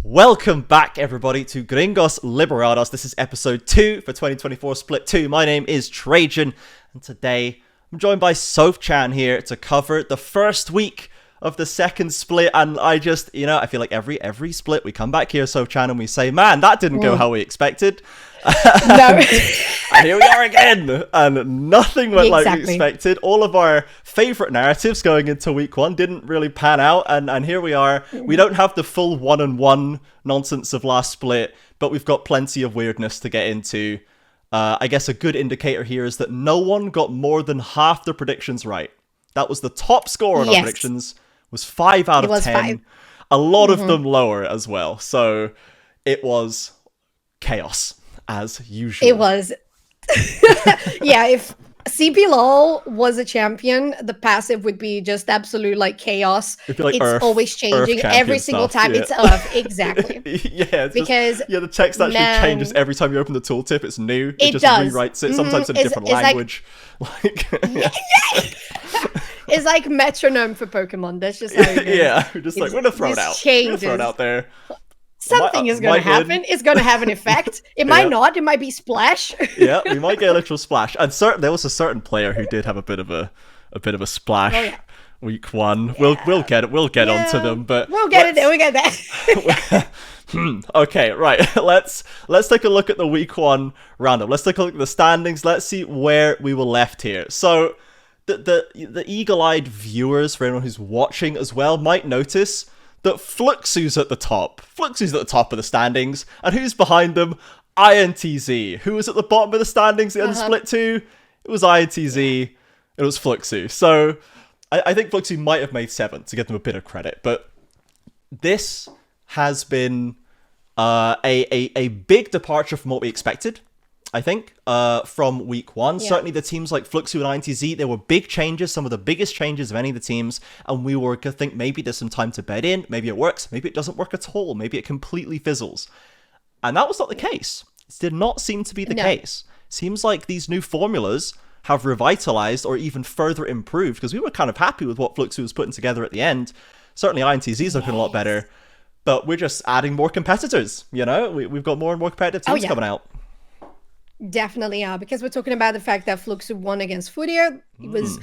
Welcome back, everybody, to Gringos Liberados. This is episode 2 for 2024 Split 2. My name is Trajan, and today I'm joined by Soph-chan here to cover the first week of the second split. And I just, I feel like every split we come back here, Soph-chan, and we say, man, that didn't go how we expected. No. And here we are again, and nothing went like we expected. All of our favorite narratives going into week 1 didn't really pan out, and here we are. We don't have the full 1-on-1 nonsense of last split, but we've got plenty of weirdness to get into. I guess a good indicator here is that no one got more than half the predictions right. That was the top score on our predictions, was 5 out of 10. 5. A lot of them lower as well, so it was chaos as usual. It was. Yeah, if CBLOL was a champion, the passive would be just absolute chaos. It'd be like it's Earth, always changing every single time. Yeah. It's Earth, exactly. Because the text actually changes every time you open the tooltip. It's new. It just does. Rewrites it, sometimes in a different language. It's like metronome for Pokemon. That's just how it is. Yeah, we're just we're gonna throw it out. We're gonna throw it out there. Something is going to happen. It's going to have an effect. It might not. It might be splash. Yeah, we might get a literal splash. And there was a certain player who did have a bit of a splash. Week 1. Yeah. We'll get it. We'll get onto them, but we'll get it there. We'll get that. Okay, right. Let's take a look at the week 1 roundup. Let's take a look at the standings. Let's see where we were left here. So the eagle-eyed viewers, for anyone who's watching as well, might notice that Fluxo's at the top. Fluxo's at the top of the standings. And who's behind them? INTZ. Who was at the bottom of the standings in Split 2? It was INTZ. It was Fluxo. So I think Fluxo might have made 7 to give them a bit of credit. But this has been a big departure from what we expected, I think, from week 1. Yeah. Certainly the teams like Fluxo and INTZ, there were big changes, some of the biggest changes of any of the teams, and we were going to think maybe there's some time to bed in, maybe it works, maybe it doesn't work at all, maybe it completely fizzles. And that was not the case. It did not seem to be the case. Seems like these new formulas have revitalized or even further improved, because we were kind of happy with what Fluxo was putting together at the end. Certainly INTZ is looking a lot better, but we're just adding more competitors, We've got more and more competitive teams coming out. Definitely are, because we're talking about the fact that Fluxo won against FURIA. It was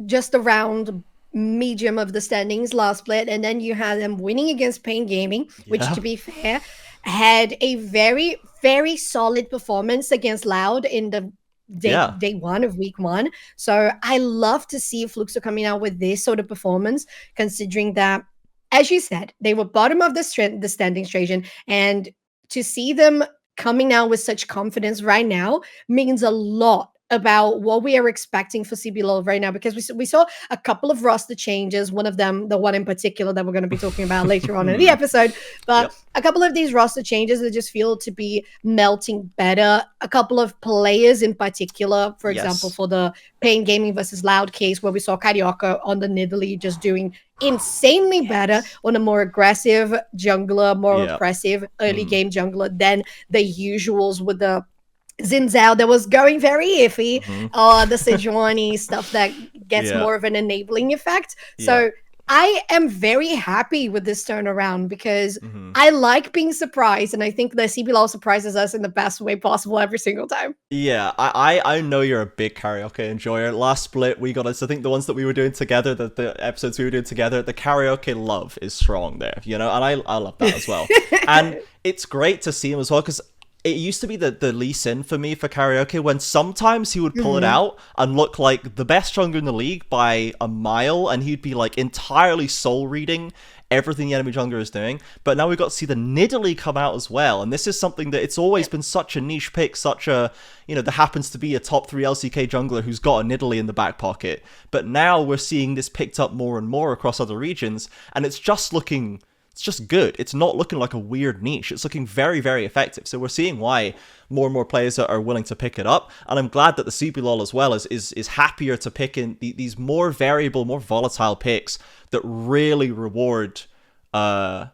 just around medium of the standings last split, and then you had them winning against Pain Gaming, which, to be fair, had a very, very solid performance against Loud in the day 1 of week 1. So I love to see Fluxo coming out with this sort of performance, considering that, as you said, they were bottom of the standings, Trajan, and to see them coming out with such confidence right now means a lot about what we are expecting for CBLOL right now, because we saw a couple of roster changes, one of them, the one in particular that we're going to be talking about later on in the episode, but a couple of these roster changes that just feel to be melting better. A couple of players in particular, for example, for the Pain Gaming versus Loud case, where we saw CarioK on the Nidalee just doing insanely better on a more aggressive jungler, more oppressive early game jungler than the usuals with the Xin Zhao that was going very iffy, the Sejuani stuff that gets more of an enabling effect. So I am very happy with this turnaround, because I like being surprised, and I think the CBLOL surprises us in the best way possible every single time. Yeah, I know you're a big CarioK enjoyer. Last split, we got us, I think the ones that we were doing together, the episodes we were doing together, the CarioK love is strong there, and I love that as well. And it's great to see him as well, because it used to be the Lee Sin for me for CarioK, when sometimes he would pull it out and look like the best jungler in the league by a mile, and he'd be entirely soul reading everything the enemy jungler is doing. But now we've got to see the Nidalee come out as well, and this is something that it's always been such a niche pick, such a, there happens to be a top 3 LCK jungler who's got a Nidalee in the back pocket. But now we're seeing this picked up more and more across other regions, and it's just good. It's not looking like a weird niche. It's looking very, very effective. So we're seeing why more and more players are willing to pick it up. And I'm glad that the CBLOL as well is happier to pick in these more variable, more volatile picks that really reward comfort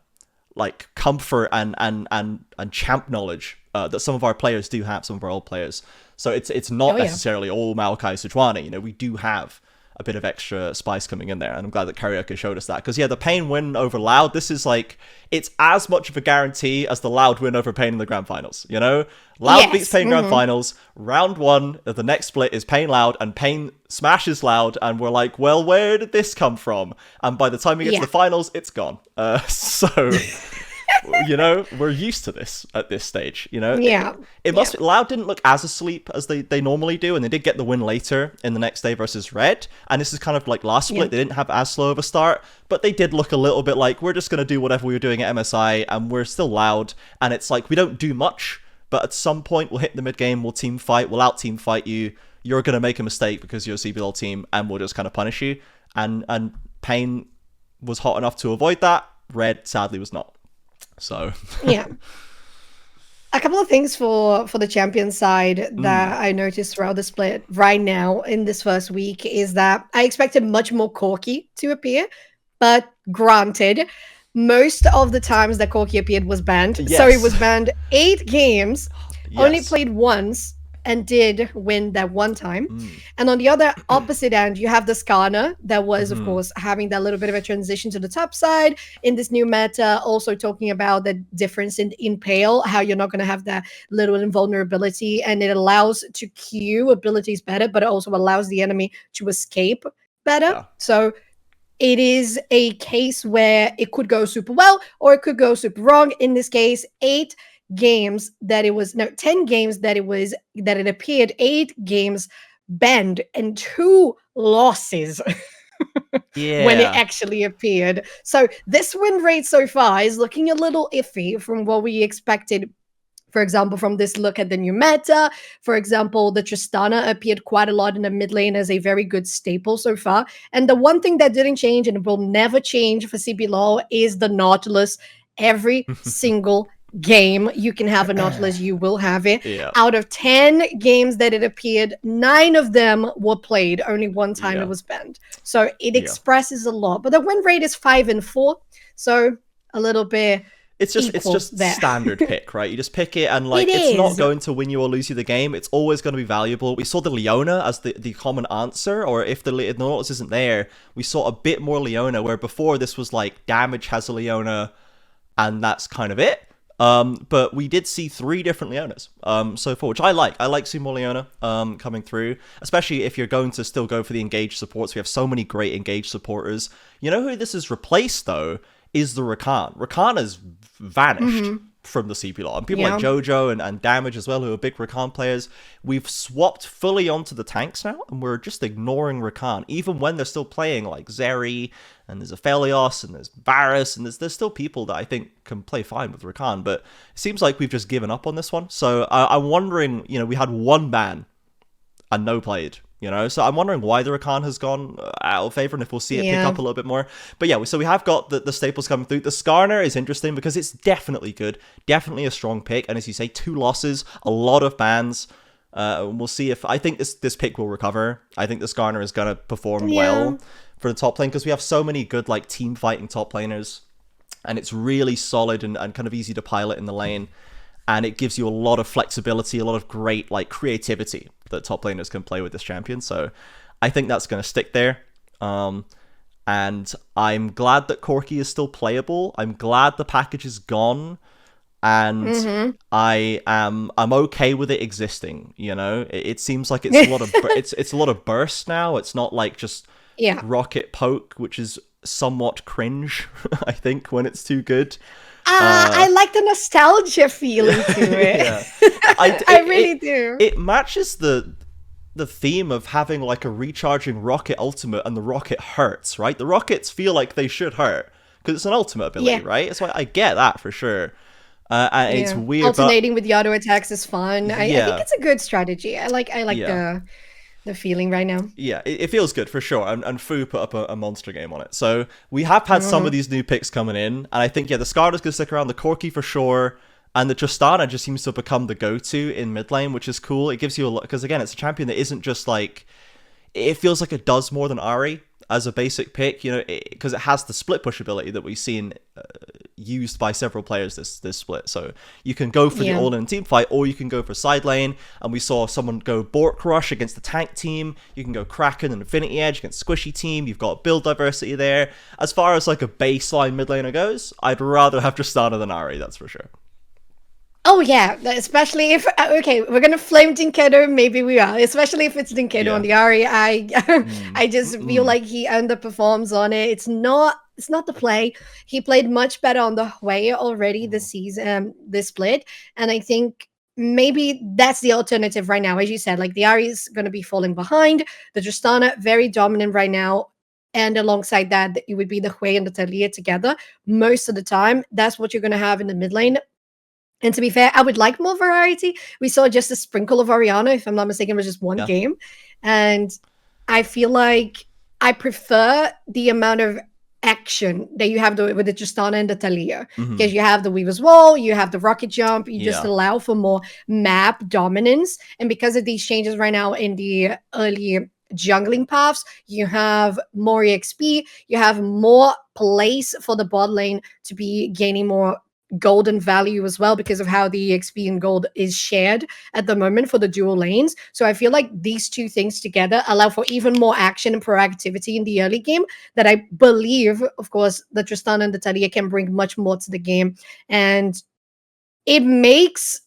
and champ knowledge that some of our players do have, some of our old players. So it's not necessarily all Maokai Sejuani. We do have a bit of extra spice coming in there, and I'm glad that CarioK showed us that, because yeah, the Pain win over Loud, this is like, it's as much of a guarantee as the Loud win over Pain in the grand finals, you know? Loud beats Pain grand finals, round 1 of the next split is Pain Loud, and Pain smashes Loud, and we're like, well, where did this come from? And by the time we get to the finals, it's gone. So you know, we're used to this at this stage, you know? It must be, Loud didn't look as asleep as they normally do, and they did get the win later in the next day versus Red, and this is kind of like last split, they didn't have as slow of a start, but they did look a little bit like, we're just going to do whatever we were doing at MSI, and we're still Loud, and it's like, we don't do much, but at some point we'll hit the mid game, we'll team fight, we'll out team fight you, you're going to make a mistake because you're a CBLOL team, and we'll just kind of punish you, and Pain was hot enough to avoid that, Red sadly was not. So yeah, a couple of things for the champion side that I noticed throughout the split right now in this first week is that I expected much more Corki to appear, but granted, most of the times that Corki appeared was banned. So it was banned 8 games, only played once, and did win that one time. And on the other opposite end, you have the Skarner that was, of course, having that little bit of a transition to the top side in this new meta, also talking about the difference in Pale, how you're not going to have that little invulnerability, and it allows to queue abilities better, but it also allows the enemy to escape better. So it is a case where it could go super well or it could go super wrong. In this case, 10 games that it appeared, 8 games banned and 2 losses when it actually appeared. So this win rate so far is looking a little iffy from what we expected. For example, from this look at the new meta, for example, the Tristana appeared quite a lot in the mid lane as a very good staple so far. And the one thing that didn't change and will never change for CBLOL is the Nautilus. Every single game you can have a Nautilus, you will have it. Out of 10 games that it appeared, 9 of them were played. Only one time it was banned. So it expresses a lot. But the win rate is 5-4. So a little bit... It's just standard pick, right? You just pick it, and like it's not going to win you or lose you the game. It's always going to be valuable. We saw the Leona as the common answer, or if the Nautilus isn't there, we saw a bit more Leona, where before this was like damage has a Leona, and that's kind of it. But we did see 3 different Leonas so far, which I like. I like seeing more Leona coming through, especially if you're going to still go for the engaged supports. We have so many great engaged supporters. You know who this has replaced, though, is the Rakan. Rakan has vanished from the CBLOL. And people like Jojo and Damage as well, who are big Rakan players. We've swapped fully onto the tanks now, and we're just ignoring Rakan, even when they're still playing like Zeri, and there's Aphelios, and there's Varus, and there's still people that I think can play fine with Rakan, but it seems like we've just given up on this one. So I'm wondering, you know, we had 1 ban and no played. You know, so I'm wondering why the Rakan has gone out of favor, and if we'll see it pick up a little bit more. But yeah, so we have got the staples coming through. The Skarner is interesting because it's definitely good, definitely a strong pick. And as you say, 2 losses, a lot of bans. We'll see if I think this pick will recover. I think the Skarner is going to perform well for the top lane because we have so many good like team fighting top laners, and it's really solid and kind of easy to pilot in the lane. And it gives you a lot of flexibility, a lot of great like creativity that top laners can play with this champion. So I think that's going to stick there. And I'm glad that Corki is still playable. I'm glad the package is gone. And I'm okay with it existing. You know, it seems like it's a lot of it's a lot of burst now. It's not like just rocket poke, which is somewhat cringe, I think, when it's too good. I like the nostalgia feeling to it. I really do. It matches the theme of having like a recharging rocket ultimate, and the rocket hurts, right? The rockets feel like they should hurt because it's an ultimate ability, right? So I get that for sure. And it's weird. Alternating with the auto attacks is fun. I think it's a good strategy. I like the feeling right now. Yeah, it feels good for sure. And Fu put up a monster game on it. So we have had some of these new picks coming in, and I think the Skarner's gonna stick around, the Corki for sure, and the Tristana just seems to have become the go-to in mid lane, which is cool. It gives you a lot, because again, it's a champion that isn't just like, it feels like it does more than Ahri as a basic pick, you know, because it has the split push ability that we've seen, used by several players this split. So you can go for the all-in team fight, or you can go for side lane. And we saw someone go Bork Rush against the tank team. You can go Kraken and Infinity Edge against Squishy team. You've got build diversity there. As far as like a baseline mid laner goes, I'd rather have Tristana than Ahri, that's for sure. Oh yeah, especially if okay, we're gonna flame Dinkedo. Maybe we are, especially if it's Dinkedo on the Ahri. I just feel like he underperforms on it. It's not the play. He played much better on the Hwei already this season, this split, and I think maybe that's the alternative right now. As you said, like the Ahri is gonna be falling behind. The Tristana very dominant right now. And alongside that, it would be the Hwei and the Talia together most of the time. That's what you're gonna have in the mid lane. And to be fair, I would like more variety. We saw just a sprinkle of Orianna, if I'm not mistaken, it was just one game. And I feel like I prefer the amount of action that you have with the Tristana and the Talia. Because you have the Weaver's Wall, you have the Rocket Jump, you just allow for more map dominance. And because of these changes right now in the early jungling paths, you have more EXP, you have more place for the bot lane to be gaining more golden value as well, because of how the EXP and gold is shared at the moment for the dual lanes. So I feel like these two things together allow for even more action and proactivity in the early game that I believe, of course, the Tristana and the Talia can bring much more to the game. And it makes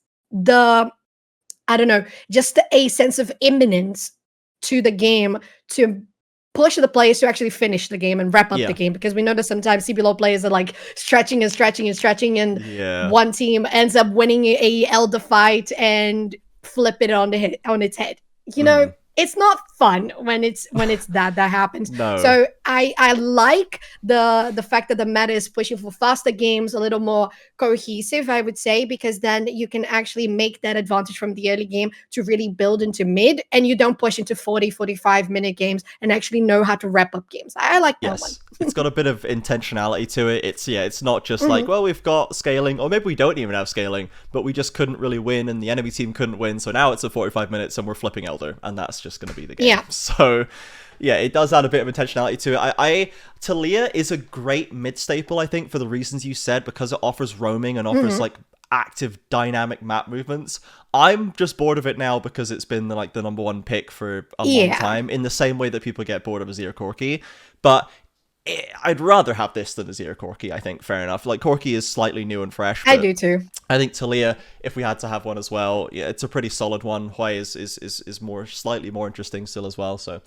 just a sense of imminence to the game to push the players to actually finish the game and wrap up the game, because we know that sometimes CBLOL players are like stretching and one team ends up winning a Elder fight and flip it on its head. You know, it's not fun when it's that happens. No. So I like the fact that the meta is pushing for faster games, a little more cohesive, I would say, because then you can actually make that advantage from the early game to really build into mid, and you don't push into 45 minute games and actually know how to wrap up games. I like that one. It's got a bit of intentionality to it. It's not just like, well, we've got scaling, or maybe we don't even have scaling, but we just couldn't really win and the enemy team couldn't win, so now it's a 45 minutes and we're flipping Elder, and that's just going to be the game. So it does add a bit of intentionality to it. Talia is a great mid staple, I think, for the reasons you said, because it offers roaming and offers like active dynamic map movements. I'm just bored of it now because it's been the number one pick for a long time, in the same way that people get bored of Azir Corki. But I'd rather have this than Azir Corki, I think. Fair enough. Like, Corki is slightly new and fresh. I do too. I think Talia, if we had to have one as well, it's a pretty solid one. Hwei is slightly more interesting still as well. So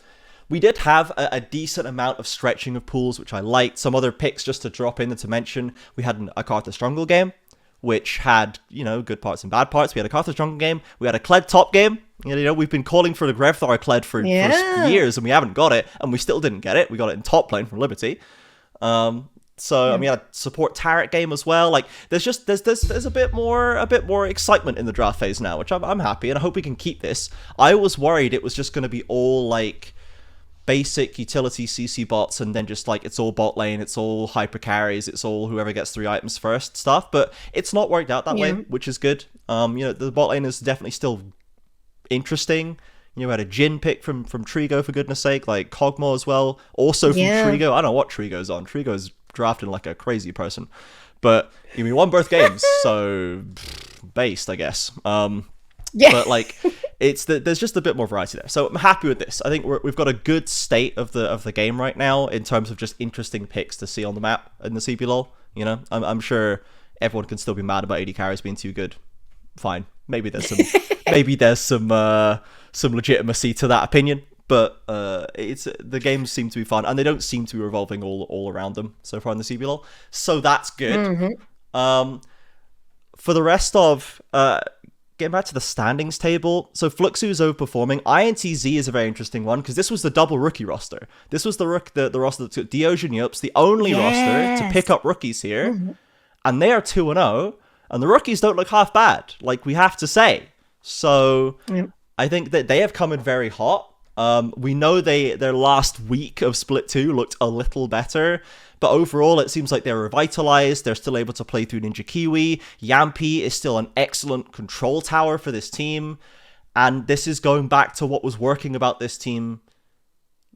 we did have a decent amount of stretching of pools, which I liked. Some other picks just to drop in and to mention. We had a Karthus jungle game, which had, good parts and bad parts. We had a Karthus jungle game. We had a Kled top game. We've been calling for the Grevthar Kled for years, and we haven't got it, and we still didn't get it. We got it in top lane from Liberty. And we had a support Tarot game as well. Like, there's a bit more excitement in the draft phase now, which I'm happy, and I hope we can keep this. I was worried it was just going to be all like basic utility CC bots, and then just like it's all bot lane, it's all hyper carries, it's all whoever gets 3 items first stuff. But it's not worked out that way, which is good. The bot lane is definitely still interesting. We had a Jhin pick from Trigo, for goodness sake, like Kog'Maw as well, also from Trigo. I don't know what Trigo's on. Trigo's drafting like a crazy person, but we won both games, so based, I guess. But like, there's just a bit more variety there, so I'm happy with this. I think we've got a good state of the game right now in terms of just interesting picks to see on the map in the CBLOL. I'm sure everyone can still be mad about AD carries being too good. Fine, maybe there's some legitimacy to that opinion, but the games seem to be fun, and they don't seem to be revolving all around them so far in the CBLOL, so that's good. For the rest of getting back to the standings table, so Fluxo is overperforming. INTZ is a very interesting one, because this was the double rookie roster. This was the roster that took Dioge and Yupps, the only roster to pick up rookies here, and they are 2-0. And the rookies don't look half bad, like we have to say. So I think that they have come in very hot. We know their last week of Split 2 looked a little better, but overall it seems like they're revitalized. They're still able to play through Ninja Kiwi. Yampi is still an excellent control tower for this team. And this is going back to what was working about this team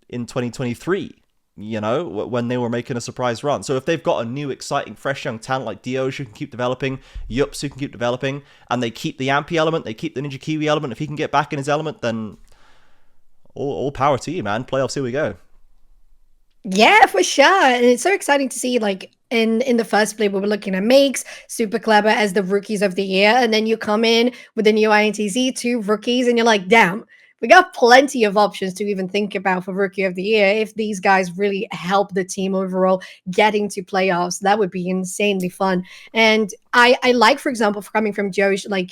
in 2023. when they were making a surprise run. So if they've got a new, exciting, fresh young talent like Dioge who can keep developing, Yupps who can keep developing, and they keep the Ampy element, they keep the Ninja Kiwi element, if he can get back in his element, then all power to you, man. Playoffs, here we go. Yeah, for sure. And it's so exciting to see, like, in the first play, we were looking at Makes, Super Clever as the rookies of the year. And then you come in with the new INTZ, 2 rookies, and you're like, damn, we got plenty of options to even think about for rookie of the year. If these guys really help the team overall getting to playoffs, that would be insanely fun. And I like, for example, coming from Josh, like,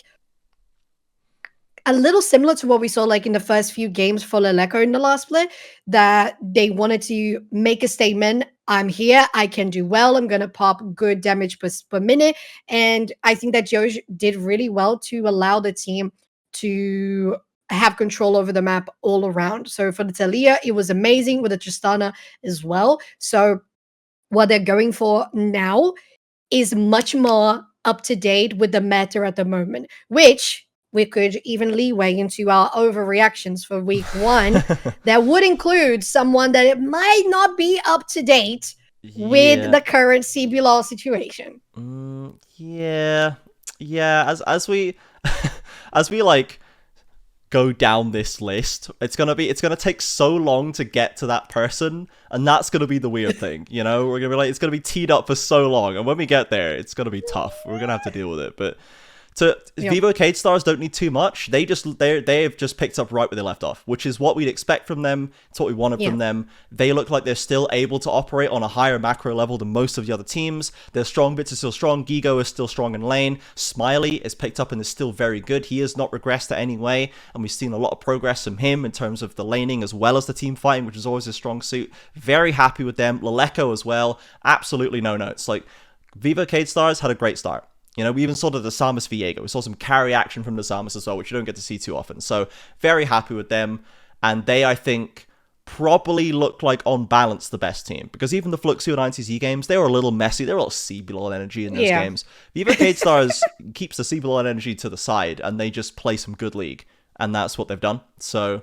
a little similar to what we saw like in the first few games for Leleco in the last split, that they wanted to make a statement. I'm here. I can do well. I'm going to pop good damage per minute. And I think that Josh did really well to allow the team to have control over the map all around. So for the Talia, it was amazing with the Tristana as well. So what they're going for now is much more up to date with the meta at the moment, which we could even leeway into our overreactions for week 1 that would include someone that it might not be up to date with the current CBLOL situation. Yeah. As we like go down this list, it's gonna take so long to get to that person, and that's gonna be the weird thing. We're gonna be like, it's gonna be teed up for so long, and when we get there, it's gonna be tough. We're gonna have to deal with it, but. Vivo Cade Stars don't need too much. They've just picked up right where they left off, which is what we'd expect from them. It's what we wanted from them. They look like they're still able to operate on a higher macro level than most of the other teams. Their strong bits are still strong. Gigo is still strong in lane. Smiley is picked up and is still very good. He has not regressed in any way, and we've seen a lot of progress from him in terms of the laning as well as the team fighting, which is always a strong suit. Very happy with them. Leleco as well. Absolutely no notes. Like, Vivo Cade Stars had a great start. We even saw the Samus Viego. We saw some carry action from the Samus as well, which you don't get to see too often. So very happy with them. And they, I think, probably look like on balance the best team. Because even the Fluxo and INTZ games, they were a little messy. They were a little CBLOL energy in those games. Vivo Cade Stars keeps the CBLOL energy to the side, and they just play some good League. And that's what they've done. So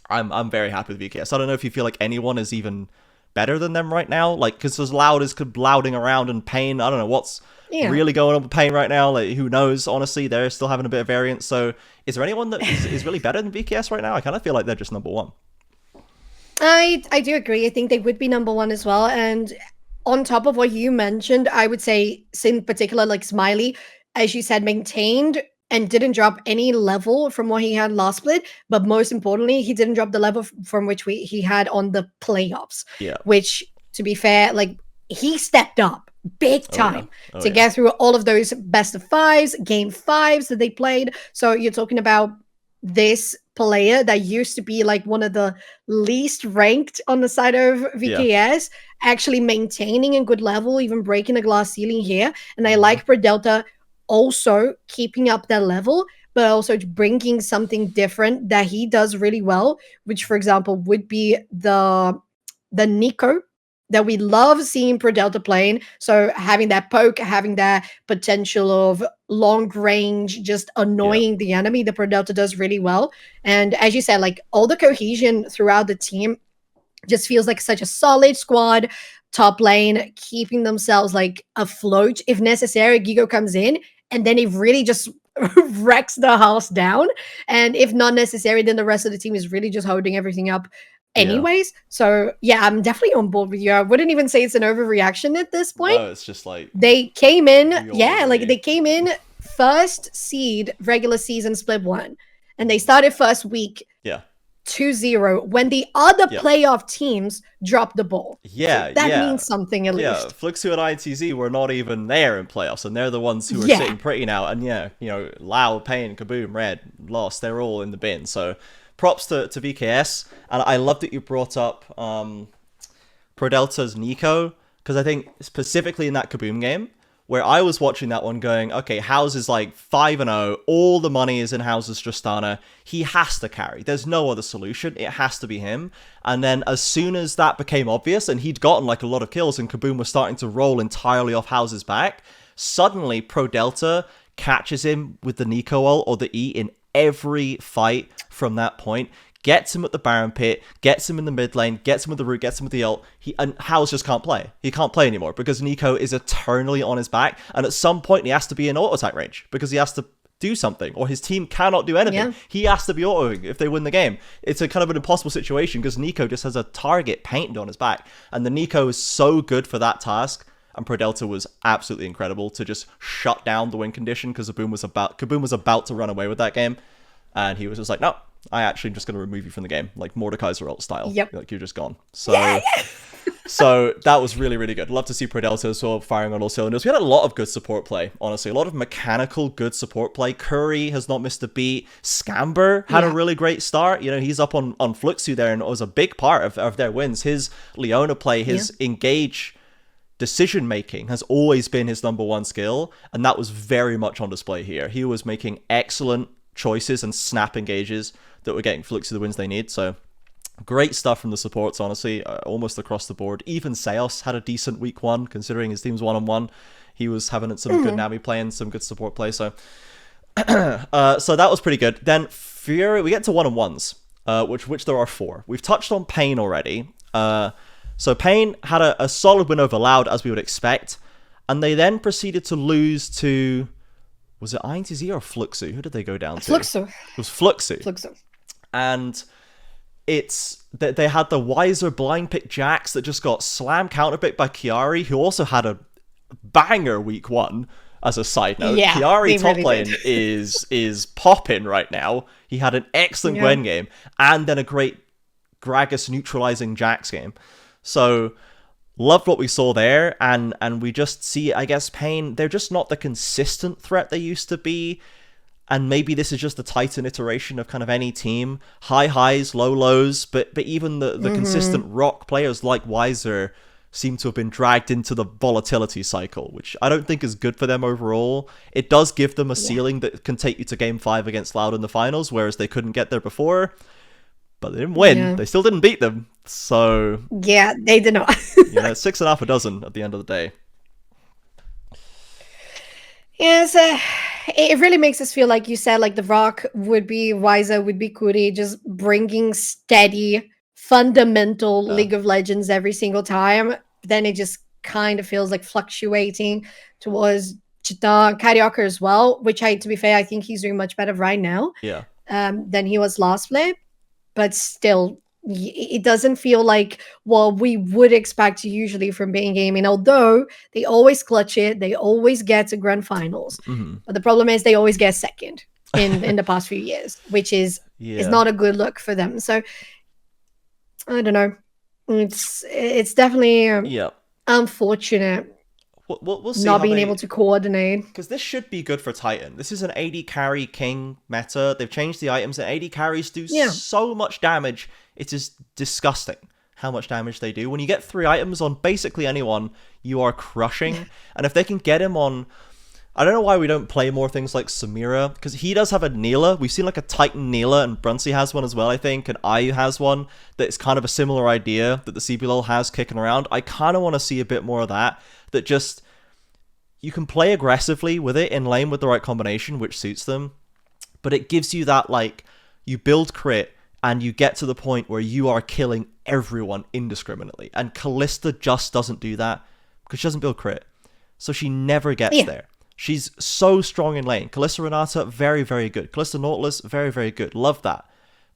I'm very happy with VKS. I don't know if you feel like anyone is even better than them right now. Like, because as loud as louding around and Pain, I don't know what's really going on with Pain right now. Like, who knows? Honestly, they're still having a bit of variance. So is there anyone that is really better than VKS right now? I kind of feel like they're just number 1. I do agree. I think they would be number 1 as well. And on top of what you mentioned, I would say, in particular, like Smiley, as you said, maintained and didn't drop any level from what he had last split. But most importantly, he didn't drop the level from which he had on the playoffs. Yeah. Which, to be fair, like, he stepped up big time to get through all of those best of 5s, game 5s that they played. So you're talking about this player that used to be like one of the least ranked on the side of VKS, actually maintaining a good level, even breaking the glass ceiling here. And I like Delta also keeping up that level, but also bringing something different that he does really well, which, for example, would be the Nico that we love seeing Delta playing. So having that poke, having that potential of long range, just annoying the enemy, the Delta does really well. And as you said, like, all the cohesion throughout the team just feels like such a solid squad. Top lane, keeping themselves like afloat. If necessary, Gigo comes in and then he really just wrecks the house down. And if not necessary, then the rest of the team is really just holding everything up anyways. So yeah, I'm definitely on board with you. I wouldn't even say it's an overreaction at this point. No, it's just like they came in, they came in first seed regular season split 1, and they started first week 2-0 when the other playoff teams dropped the ball. So that means something at least. Fluxo and INTZ were not even there in playoffs, and they're the ones who are sitting pretty now. And Lao, Pain, KaBuM, Red, Lost, they're all in the bin. So props to VKS. And I love that you brought up Delta's Nico, because I think specifically in that KaBuM game, where I was watching that one going, okay, House is like 5-0, all the money is in House's Tristana, he has to carry, there's no other solution, it has to be him. And then as soon as that became obvious, and he'd gotten like a lot of kills, and KaBuM was starting to roll entirely off House's back, suddenly Delta catches him with the Nico ult or the E in every fight from that point, gets him at the Baron pit, gets him in the mid lane, gets him with the root, gets him with the ult. And House just can't play. He can't play anymore because Nico is eternally on his back, and at some point he has to be in auto attack range because he has to do something, or his team cannot do anything. Yeah. He has to be autoing if they win the game. It's a kind of an impossible situation because Nico just has a target painted on his back, and the Nico is so good for that task. And ProDelta was absolutely incredible to just shut down the win condition because KaBuM was about to run away with that game, and he was just like, no, I actually am just going to remove you from the game, like Mordekaiser ult style. Yep. Like, you're just gone. So, so that was really, really good. Love to see ProDelta as well firing on all cylinders. We had a lot of good support play, honestly. A lot of mechanical good support play. Curry has not missed a beat. Scamber had a really great start. You know, he's up on Fluxo there, and it was a big part of their wins. His Leona play, his engage decision making has always been his number one skill, and that was very much on display here. He was making excellent choices and snap engages that were getting Fluxo the wins they need. So great stuff from the supports, honestly, almost across the board. Even Seos had a decent week one considering his team's 1-on-1. He was having some good Nami play and some good support play. So so that was pretty good. Then Fury, we get to 1-on-1s, which there are 4. We've touched on Pain already. So Pain had a solid win over Loud, as we would expect, and they then proceeded to lose to, was it INTZ or Fluxo? Who did they go down to? Fluxo. It was Fluxo. Fluxo. And it's that they had the Wiser blind pick Jax that just got slam counterpicked by Chiari, who also had a banger week one. As a side note, Chiari top lane is popping right now. He had an excellent Gwen game and then a great Gragas neutralizing Jax game. So, loved what we saw there, and we just see, I guess, Pain, they're just not the consistent threat they used to be, and maybe this is just the Titan iteration of kind of any team. High highs, low lows, but even the consistent rock players like Wiser seem to have been dragged into the volatility cycle, which I don't think is good for them overall. It does give them a ceiling that can take you to Game 5 against Loud in the finals, whereas they couldn't get there before. But they didn't win. Yeah. They still didn't beat them. So yeah, they did not. 6.5 a dozen at the end of the day. Yes, it really makes us feel like you said, like the Rock would be Wiser, would be Kuri, just bringing steady, fundamental League of Legends every single time. Then it just kind of feels like fluctuating towards Chita, CarioK as well, which to be fair, I think he's doing much better right now. Yeah. Than he was last play. But still, it doesn't feel like what we would expect usually from Bane Gaming, although they always clutch it, they always get to grand finals. But the problem is they always get second in the past few years, which is not a good look for them. So I don't know. It's definitely unfortunate. We'll see not being able to coordinate. Because this should be good for Titan. This is an AD carry king meta. They've changed the items, and AD carries do so much damage. It is disgusting how much damage they do. When you get 3 items on basically anyone, you are crushing. And if they can get him on... I don't know why we don't play more things like Samira, because he does have a Neela. We've seen like a Titan Neela, and Brunsey has one as well, I think, and Ayu has one that's kind of a similar idea that the CBLOL has kicking around. I kind of want to see a bit more of that just... You can play aggressively with it in lane with the right combination, which suits them, but it gives you that, like, you build crit, and you get to the point where you are killing everyone indiscriminately, and Kalista just doesn't do that, because she doesn't build crit, so she never gets there. She's so strong in lane. Kalista Renata, very, very good. Kalista Nautilus, very, very good. Love that.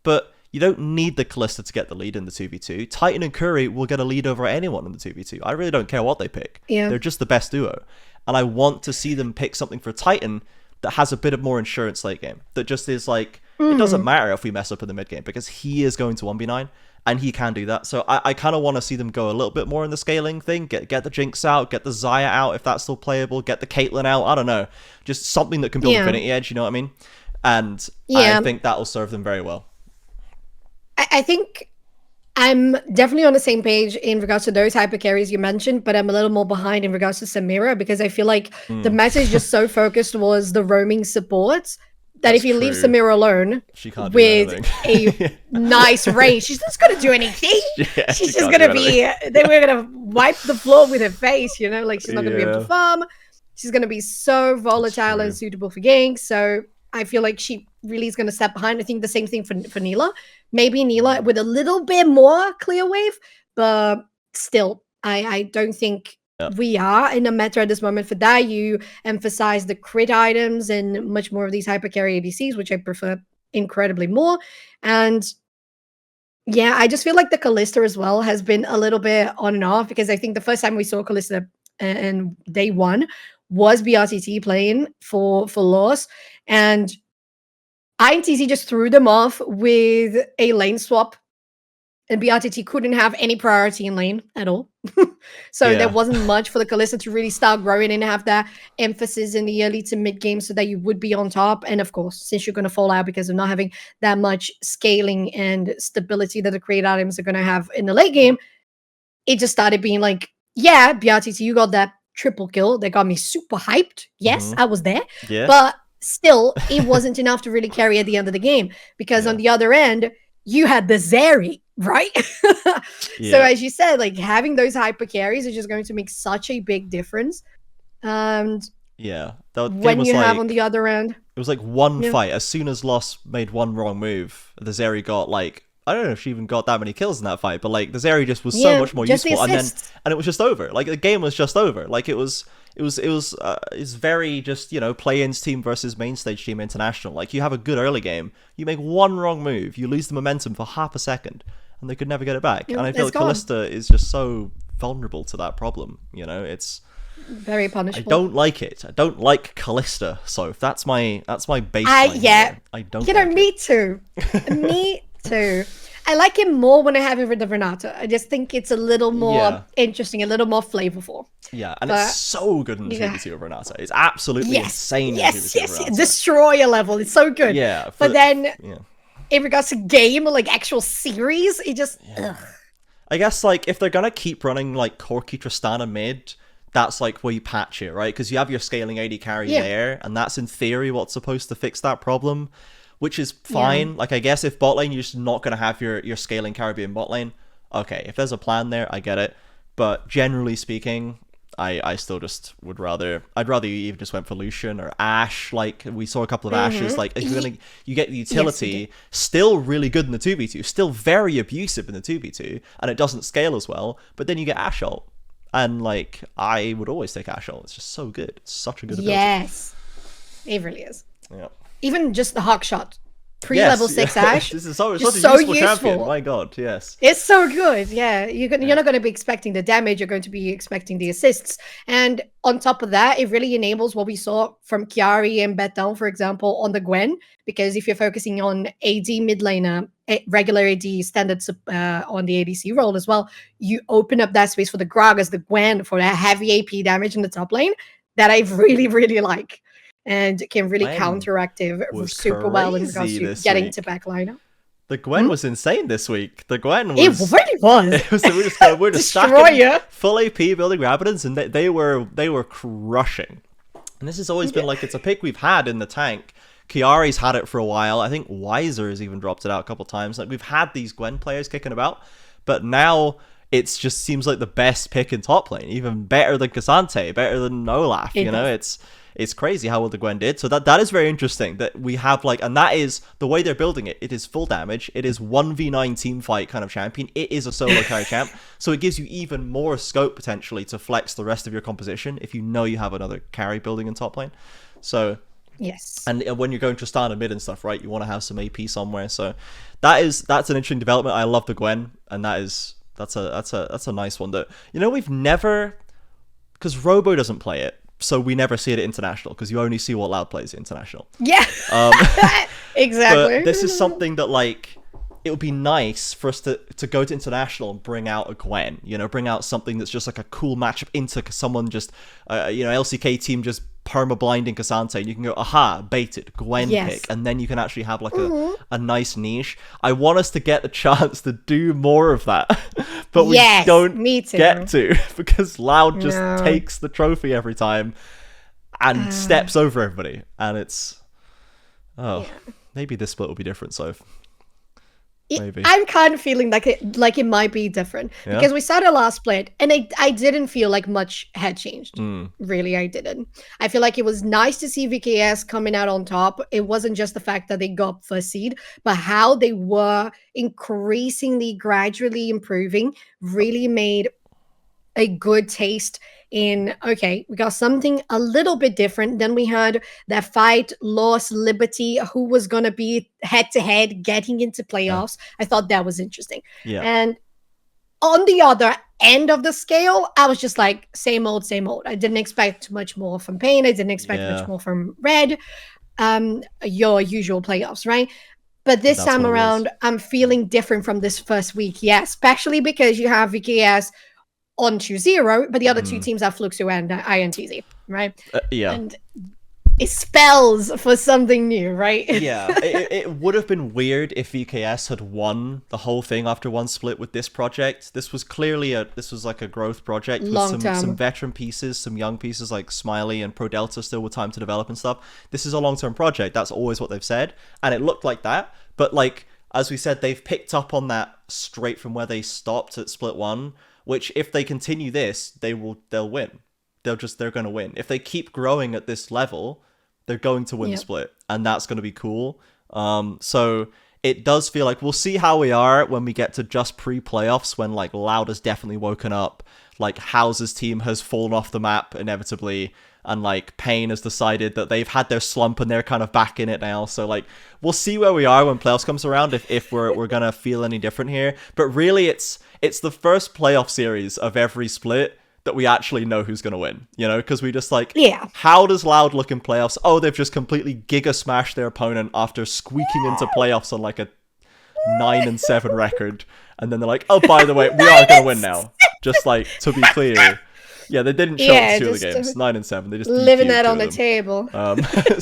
But you don't need the Kalista to get the lead in the 2v2. Titan and Curry will get a lead over anyone in the 2v2. I really don't care what they pick. They're just the best duo. And I want to see them pick something for Titan that has a bit of more insurance late game. That just is like, it doesn't matter if we mess up in the mid game, because he is going to 1v9 and he can do that. So I kind of want to see them go a little bit more in the scaling thing. Get the Jinx out, get the Xayah out if that's still playable, get the Caitlyn out. I don't know. Just something that can build Infinity Edge, you know what I mean? And I think that will serve them very well. I think I'm definitely on the same page in regards to those hyper carries you mentioned, but I'm a little more behind in regards to Samira, because I feel like the message just so focused was the roaming supports that if you leave Samira alone with a nice range, she's not going to do anything. She's just going to be, they were going to wipe the floor with her face, you know, like she's not going to be able to farm. She's going to be so volatile and suitable for ganks. So I feel like she really is going to step behind. I think the same thing for Nila. Maybe Nila with a little bit more clear wave, but still, I don't think we are in a meta at this moment for that. You emphasize the crit items and much more of these hyper carry ADCs, which I prefer incredibly more. And yeah, I just feel like the Kalista as well has been a little bit on and off, because I think the first time we saw Kalista and day one was BRTT playing for Loss, and INTZ just threw them off with a lane swap, and BRTT couldn't have any priority in lane at all. So there wasn't much for the Kalista to really start growing and have that emphasis in the early to mid game so that you would be on top. And of course, since you're going to fall out because of not having that much scaling and stability that the create items are going to have in the late game, it just started being like, yeah, BRTT, you got that triple kill that got me super hyped. Yes, I was there. Yeah. But still, it wasn't enough to really carry at the end of the game, because on the other end, you had the Zeri, right? So as you said, like having those hyper carries is just going to make such a big difference. And when you have on the other end, it was like one fight. As soon as Loss made one wrong move, the Zeri got like, I don't know if she even got that many kills in that fight, but like the Zeri just was so much more useful, and it was just over. Like the game was just over. Like it was very just, you know, play-ins team versus main stage team international. Like you have a good early game, you make one wrong move, you lose the momentum for half a second, and they could never get it back. And I feel like Kalista is just so vulnerable to that problem. You know, it's very punishable. I don't like it. I don't like Kalista. So if that's my baseline. I don't. You know, me too. Me too. I like it more when I have it with the Renata. I just think it's a little more interesting, a little more flavorful. Yeah, and it's so good in the 2v2 of Renata. It's absolutely insane. Yes. Destroyer level. It's so good. Yeah. But then, in regards to game or like actual series, it just... I guess like if they're going to keep running like Corki Tristana mid, that's like where you patch it, right? Because you have your scaling AD carry there, and that's in theory what's supposed to fix that problem. Which is fine. Like, I guess if bot lane, you're just not going to have your scaling Caribbean bot lane. Okay, if there's a plan there, I get it. But generally speaking, I still just would rather... I'd rather you even just went for Lucian or Ashe. Like, we saw a couple of Ashes. Like, if you're gonna, you get the utility, still really good in the 2v2, still very abusive in the 2v2, and it doesn't scale as well, but then you get Ashe ult. And, like, I would always take Ashe ult. It's just so good. It's such a good ability. Yes. It really is. Yeah. Even just the hawk shot, pre-level 6 Ashe. This is such a so useful champion. My God, yes. It's so good. Yeah, you're not going to be expecting the damage. You're going to be expecting the assists. And on top of that, it really enables what we saw from Chiari and Beton, for example, on the Gwen. Because if you're focusing on AD mid laner, regular AD standards on the ADC role as well, you open up that space for the Gragas, the Gwen, for that heavy AP damage in the top lane that I really, really like. And can really counteract it super well in regards to getting to backliner. The Gwen was insane this week. The Gwen was... It really was. We're just stacking full AP building Rabadons, and they were crushing. And this has always been like, it's a pick we've had in the tank. Chiari's had it for a while. I think Weiser has even dropped it out a couple times. Like, we've had these Gwen players kicking about, but now it just seems like the best pick in top lane. Even better than Cassante, better than Olaf. You know, it's crazy how well the Gwen did. So that is very interesting that we have like, and that is the way they're building it. It is full damage. It is 1v9 team fight kind of champion. It is a solo carry champ. So it gives you even more scope potentially to flex the rest of your composition if you know you have another carry building in top lane. So yes. And when you're going Tristana mid and stuff, right, you want to have some AP somewhere. So that's an interesting development. I love the Gwen, and that's a nice one that, you know, we've never, because Robo doesn't play it. So we never see it at international, because you only see what Loud plays at international. Yeah, exactly. But this is something that, like, it would be nice for us to go to international and bring out a Gwen. You know, bring out something that's just like a cool matchup into someone just, LCK team just perma-blinding Cassante, and you can go, aha, baited, Gwen pick, and then you can actually have like a nice niche. I want us to get the chance to do more of that, but we don't get to, because Loud just takes the trophy every time and steps over everybody, and it's maybe this split will be different. So maybe. I'm kind of feeling like it might be different because we started last split and I didn't feel like much had changed. Really, I didn't. I feel like it was nice to see VKS coming out on top. It wasn't just the fact that they got first seed, but how they were increasingly, gradually improving really made a good taste in, okay, we got something a little bit different. Then we had that fight, Lost Liberty, who was going to be head-to-head getting into playoffs. I thought that was interesting. Yeah. And on the other end of the scale, I was just like, same old, same old. I didn't expect much more from Pain. I didn't expect much more from Red. Your usual playoffs, right? But this time around, I'm feeling different from this first week. Yeah, especially because you have VKS on 2-0, but the other two teams are Fluxo and INTZ, right? And it spells for something new, right? Yeah, it would have been weird if VKS had won the whole thing after one split with this project. This was clearly like a growth project with some veteran pieces, some young pieces like Smiley and Pro Delta still with time to develop and stuff. This is a long-term project. That's always what they've said, and it looked like that. But like as we said, they've picked up on that straight from where they stopped at split 1. Which, if they continue this, they'll win. They're going to win. If they keep growing at this level, they're going to win the split, and that's going to be cool. So it does feel like we'll see how we are when we get to just pre-playoffs, when like Loud has definitely woken up, like House's team has fallen off the map inevitably, and like Pain has decided that they've had their slump and they're kind of back in it now. So like we'll see where we are when playoffs comes around, if we're gonna feel any different here. But really, it's the first playoff series of every split that we actually know who's gonna win, you know, because we just like, how does Loud look in playoffs? Oh, they've just completely giga smashed their opponent after squeaking into playoffs on like a 9-7 record, and then they're like, oh, by the way, we are gonna win now. Just like to be clear. Yeah, they didn't show up to 2 of the games. 9-7. They just living that on the table.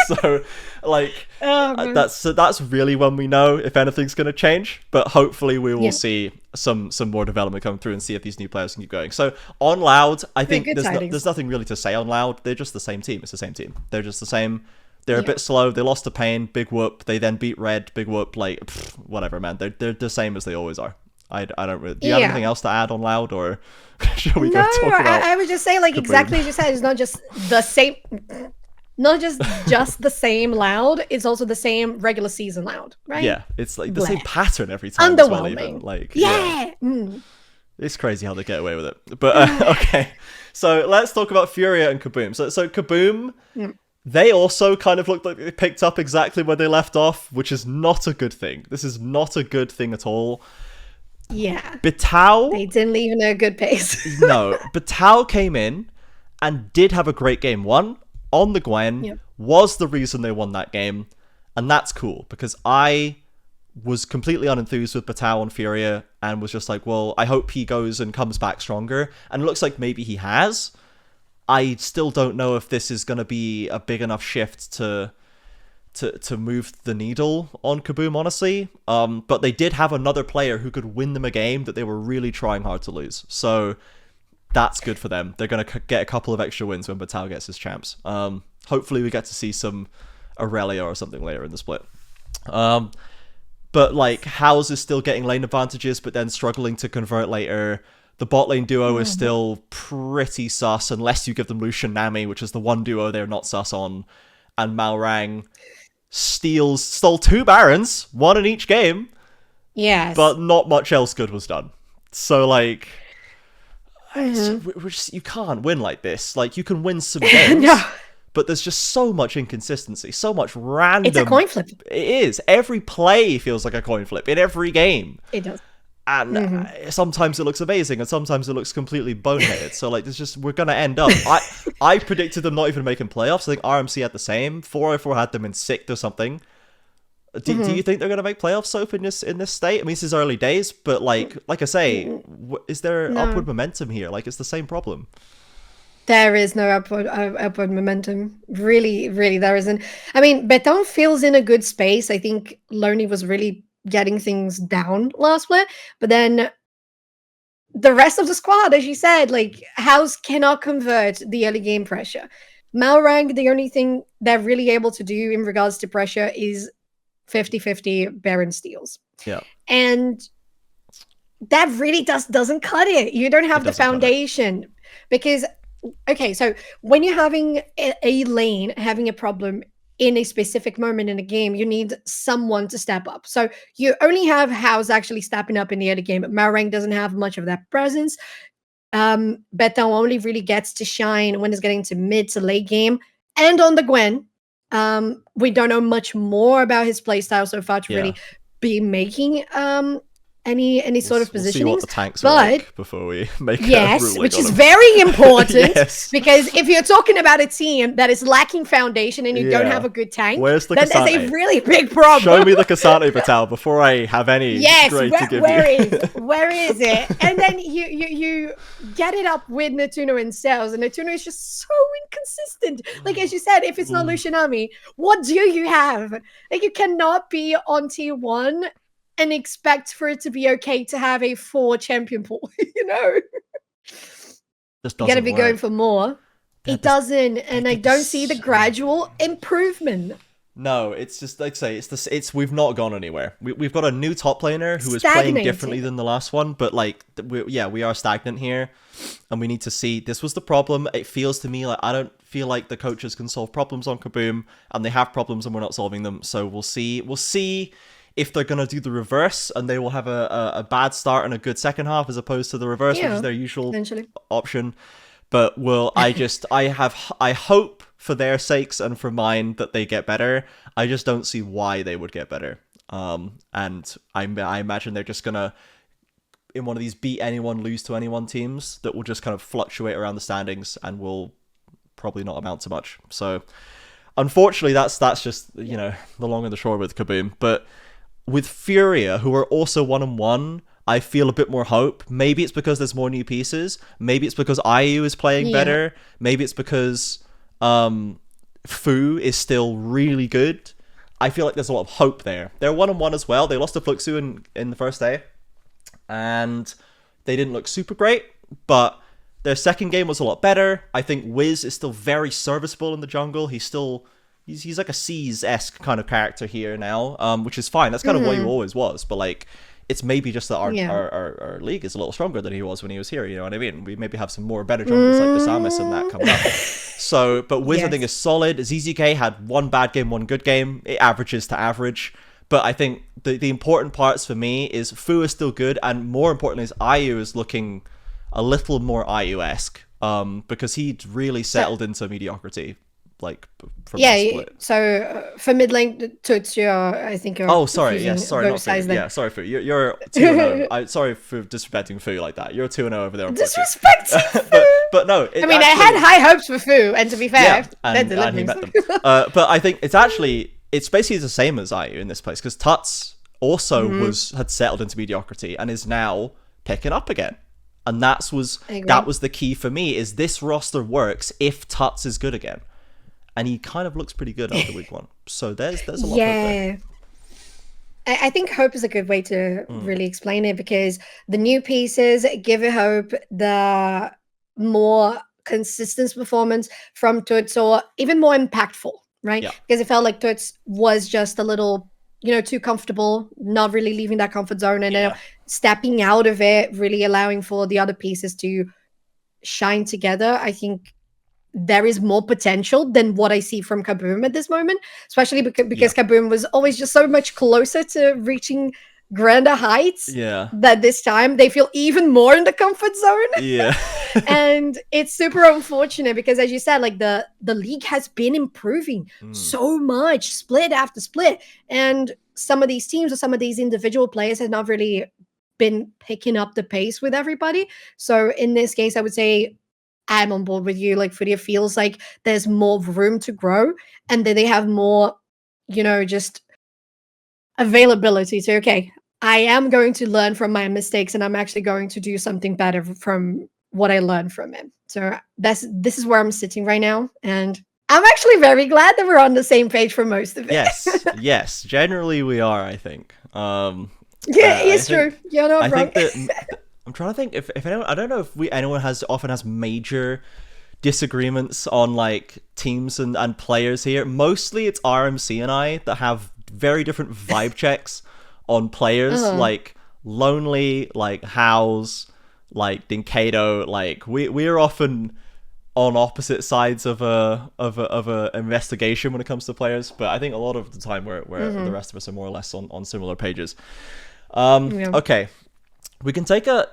So, like, that's really when we know if anything's going to change. But hopefully, we will see some more development come through and see if these new players can keep going. So on Loud, I think there's nothing really to say on Loud. They're just the same team. It's the same team. They're just the same. They're a bit slow. They lost to Pain. Big whoop. They then beat Red. Big whoop. Like whatever, man. They're the same as they always are. I don't really. Do you have anything else to add on Loud, or should we go talk about? I would just say, like, exactly as you said, it's not just the same, not just the same Loud. It's also the same regular season Loud, right? Yeah, it's like the same pattern every time. Underwhelming. As well, even. Like, it's crazy how they get away with it. But okay, so let's talk about FURIA and KaBuM. So KaBuM. They also kind of looked like they picked up exactly where they left off, which is not a good thing. This is not a good thing at all. Yeah. Bitao. They didn't leave in a good pace. No. Bitao came in and did have a great game. One, on the Gwen, was the reason they won that game. And that's cool, because I was completely unenthused with Bitao on FURIA and was just like, well, I hope he goes and comes back stronger. And it looks like maybe he has. I still don't know if this is going to be a big enough shift to move the needle on KaBuM, honestly. But they did have another player who could win them a game that they were really trying hard to lose. So that's good for them. They're going to get a couple of extra wins when Bitao gets his champs. Hopefully we get to see some Aurelia or something later in the split. But like House is still getting lane advantages, but then struggling to convert later. The bot lane duo is still pretty sus, unless you give them Lucian Nami, which is the one duo they're not sus on. And Malrang stole 2 Barons, 1 in each game. Yes. But not much else good was done. So, like, you can't win like this. Like, you can win some games, but there's just so much inconsistency, so much random. It's a coin flip. It is. Every play feels like a coin flip in every game. It does. And sometimes it looks amazing, and sometimes it looks completely boneheaded. So, like, we're gonna end up. I predicted them not even making playoffs. I think RMC had the same. 404 had them in 6th or something. Do you think they're gonna make playoffs, Soap, in this state? I mean, this is early days, but like I say, is there upward momentum here? Like, it's the same problem. There is no upward momentum. Really, really, there isn't. I mean, Beton feels in a good space. I think Lonely was really getting things down last split, but then the rest of the squad, as you said, like, House cannot convert the early game pressure. Malrang, the only thing they're really able to do in regards to pressure is 50-50 Baron steals. Yeah. And that really doesn't cut it. You don't have the foundation because, okay, so when you're having a lane having a problem in a specific moment in a game, you need someone to step up. So you only have House actually stepping up in the other game, but Marang doesn't have much of that presence. Beto only really gets to shine when it's getting to mid to late game and on the Gwen. We don't know much more about his playstyle so far to really be making any sort of positioning. We'll see what the tanks are like before we make a ruling which is on very important. Because if you're talking about a team that is lacking foundation and you don't have a good tank, where's the then Cassante? There's a really big problem. Show me the Cassante, Vital, before I have any grade to give you. Where is it? And then you get it up with Natuno and Cells, and Natuno is just so inconsistent. Like, as you said, if it's not Lucianami, what do you have? Like, you cannot be on T1 and expect for it to be okay to have a 4 champion pool, you know? You gotta be going for more. It doesn't, and I don't see the gradual improvement. No, it's just, like I say, we've not gone anywhere. We've got a new top laner who is playing differently than the last one, but like, we are stagnant here, and we need to see. This was the problem. It feels to me like I don't feel like the coaches can solve problems on KaBuM, and they have problems and we're not solving them. So we'll see. We'll see if they're going to do the reverse and they will have a bad start and a good second half as opposed to the reverse, which is their usual option. But I hope for their sakes and for mine that they get better. I just don't see why they would get better. And I imagine they're just going to, in one of these beat anyone, lose to anyone teams that will just kind of fluctuate around the standings and will probably not amount to much. So unfortunately, that's just, you know, the long and the short with KaBuM. But with FURIA, who are also 1-1, I feel a bit more hope. Maybe it's because there's more new pieces. Maybe it's because IU is playing better. Maybe it's because Fu is still really good. I feel like there's a lot of hope there. They're 1-1 as well. They lost to Fluxo in the first day, and they didn't look super great, but their second game was a lot better. I think Wiz is still very serviceable in the jungle. He's like a C's-esque kind of character here now, which is fine. That's kind of what he always was. But like, it's maybe just that our league is a little stronger than he was when he was here. You know what I mean? We maybe have some more better junglers like the Samus and that coming up. So, but Wiz I think is solid. ZZK had one bad game, one good game. It averages to average. But I think the important parts for me is Fu is still good, and more importantly is IU is looking a little more IU-esque, because he'd really settled into mediocrity. Like from split. So for mid lane Toots, I think you're sorry, not Fu. Yeah, sorry Fu. You're 2-0. Sorry for disrespecting Fu like that. You're 2-0 over there. Disrespecting Fu. but no, I mean, I had high hopes for Fu, and to be fair, and he met them. But I think it's basically the same as IU in this place, because Tuts also had settled into mediocrity and is now picking up again. And that was the key for me, is this roster works if Tuts is good again. And he kind of looks pretty good after week 1. So there's a lot of hope there. I think hope is a good way to really explain it, because the new pieces give it hope. The more consistent performance from Toots, or even more impactful, right? Yeah. Because it felt like Toots was just a little, too comfortable, not really leaving that comfort zone, and stepping out of it, really allowing for the other pieces to shine together. I think there is more potential than what I see from KaBuM at this moment, especially because KaBuM was always just so much closer to reaching grander heights. Yeah. That this time they feel even more in the comfort zone. Yeah. And it's super unfortunate because, as you said, like the league has been improving so much, split after split. And some of these teams or some of these individual players have not really been picking up the pace with everybody. So in this case, I would say I'm on board with you. Like, FURIA feels like there's more room to grow, and then they have more, just availability to, okay, I am going to learn from my mistakes, and I'm actually going to do something better from what I learned from it. So this is where I'm sitting right now, and I'm actually very glad that we're on the same page for most of it. Yes. Generally, we are, I think. It's true. You're not wrong. I'm trying to think if anyone, I don't know if anyone often has major disagreements on like teams and players here. Mostly it's RMC and I that have very different vibe checks on players like Lonely, like House, like Dinkado. Like we're often on opposite sides of a investigation when it comes to players, but I think a lot of the time we're the rest of us are more or less on similar pages. Okay, we can take a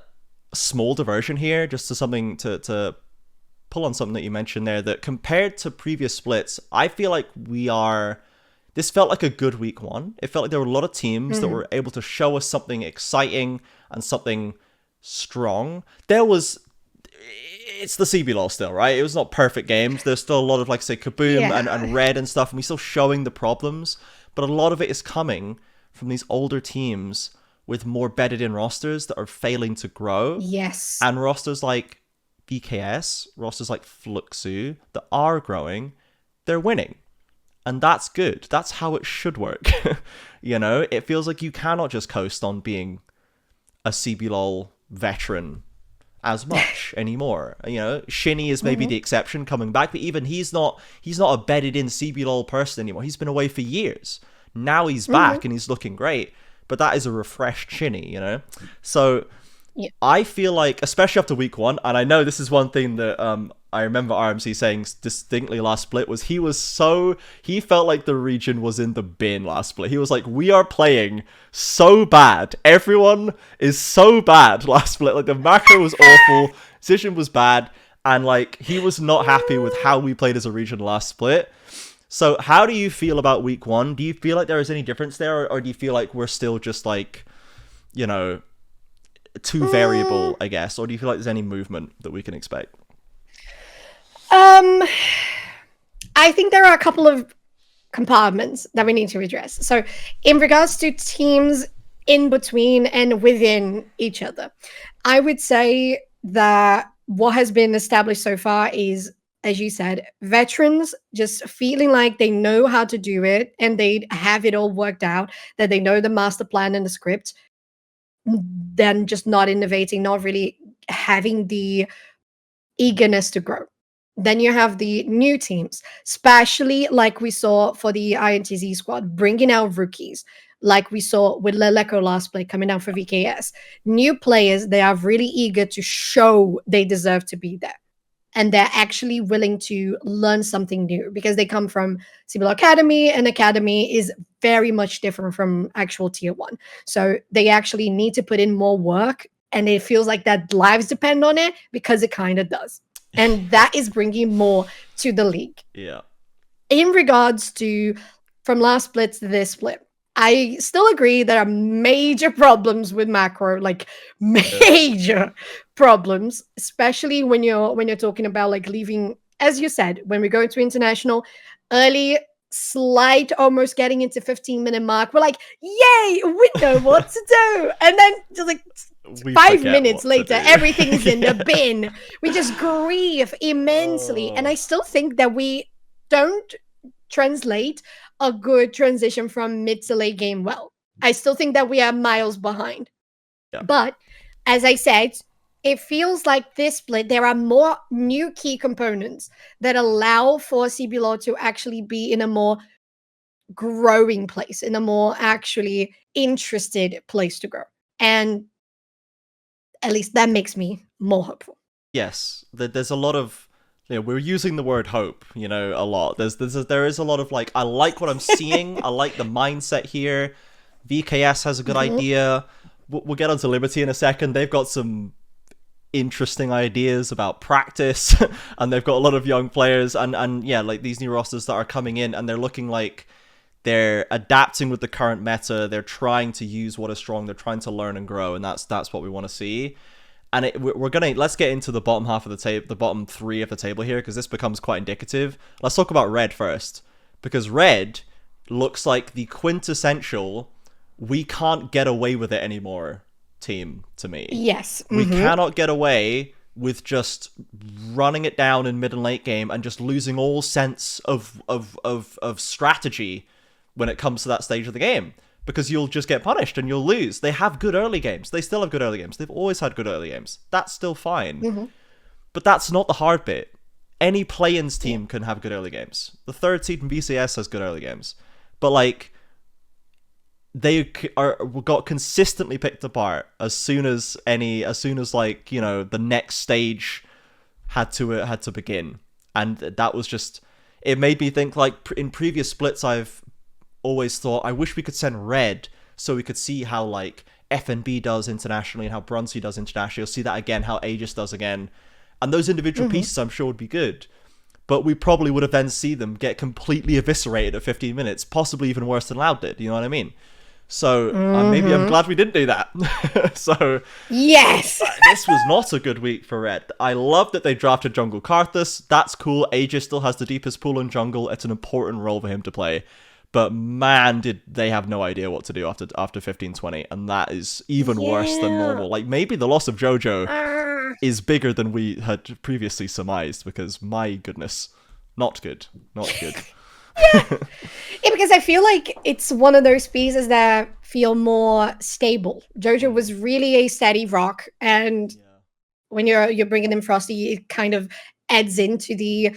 small diversion here just to something to pull on something that you mentioned there, that compared to previous splits, I feel like this felt like a good week one. It felt like there were a lot of teams that were able to show us something exciting and something strong. It's the CBLOL still, right? It was not perfect games. There's still a lot of, like, say, KaBuM and Red and stuff, and we're still showing the problems. But a lot of it is coming from these older teams with more bedded in rosters that are failing to grow. Yes. And rosters like BKS, rosters like Fluxo that are growing, they're winning. And that's good. That's how it should work. You know, it feels like you cannot just coast on being a CBLOL veteran as much anymore. You know, Shinny is maybe the exception coming back, but even he's not a bedded in CBLOL person anymore. He's been away for years. Now he's back and he's looking great, but that is a refreshed Shinny, you know? So I feel like, especially after week one, and I know this is one thing that I remember RMC saying distinctly last split, was he felt like the region was in the bin last split. He was like, we are playing so bad. Everyone is so bad last split. Like, the macro was awful, Cision was bad, and like, he was not happy with how we played as a region last split. So how do you feel about week one? Do you feel like there is any difference there, or do you feel like we're still just like, you know, too variable, I guess? Or do you feel like there's any movement that we can expect? I think there are a couple of compartments that we need to address. So in regards to teams in between and within each other, I would say that what has been established so far is, as you said, veterans just feeling like they know how to do it and they have it all worked out, that they know the master plan and the script, then just not innovating, not really having the eagerness to grow. Then you have the new teams, especially like we saw for the INTZ squad, bringing out rookies, like we saw with Leleco last play coming down for VKS. New players, they are really eager to show they deserve to be there. And they're actually willing to learn something new because they come from CBLOL Academy, and Academy is very much different from actual Tier 1. So they actually need to put in more work, and it feels like that lives depend on it because it kind of does. And that is bringing more to the league. Yeah. In regards to from last split to this split, I still agree there are major problems with macro, like major problems, especially when you're talking about like leaving, as you said, when we go into international, early, slight, almost getting into 15-minute mark, we're like, yay, we know what to do. And then just like 5 minutes later, everything's in the bin. We just grieve immensely. And I still think that we don't translate a good transition from mid to late game well. I still think that we are miles behind. Yeah. But as I said, it feels like this split, there are more new key components that allow for CBLOL to actually be in a more growing place, in a more actually interested place to grow. And at least that makes me more hopeful. Yes, there's a lot of, you know, we're using the word hope, you know, a lot. There is a lot of like, I like what I'm seeing. I like the mindset here. VKS has a good idea. We'll get onto Liberty in a second. They've got some interesting ideas about practice, and they've got a lot of young players, and yeah, like these new rosters that are coming in, and they're looking like they're adapting with the current meta. They're trying to use what is strong. They're trying to learn and grow, and that's what we want to see. And let's get into the bottom half of the table, the bottom three of the table here, because this becomes quite indicative. Let's talk about Red first, because Red looks like the quintessential we can't get away with it anymore team to me. Yes. We cannot get away with just running it down in mid and late game and just losing all sense of strategy when it comes to that stage of the game, because you'll just get punished and you'll lose. They have good early games. They still have good early games. They've always had good early games. That's still fine. But that's not the hard bit. Any play-ins team can have good early games. The third seed from BCS has good early games. But like, got consistently picked apart as soon as like, you know, the next stage had to begin. And that was just, it made me think, like, in previous splits I've always thought, I wish we could send Red so we could see how, like, FNB does internationally and how Brunsey does internationally. You'll see that again, how Aegis does again. And those individual pieces I'm sure would be good. But we probably would have then see them get completely eviscerated at 15 minutes, possibly even worse than Loud did, you know what I mean? So maybe I'm glad we didn't do that. So yes, this was not a good week for Red. I love that they drafted Jungle Karthus. That's cool. Aegis still has the deepest pool in jungle. It's an important role for him to play. But man, did they have no idea what to do after 15-20, and that is even worse than normal. Like, maybe the loss of Jojo is bigger than we had previously surmised, because my goodness, not good. Yeah, because I feel like it's one of those pieces that feel more stable. Jojo was really a steady rock, and when you're bringing in Frosty, it kind of adds into the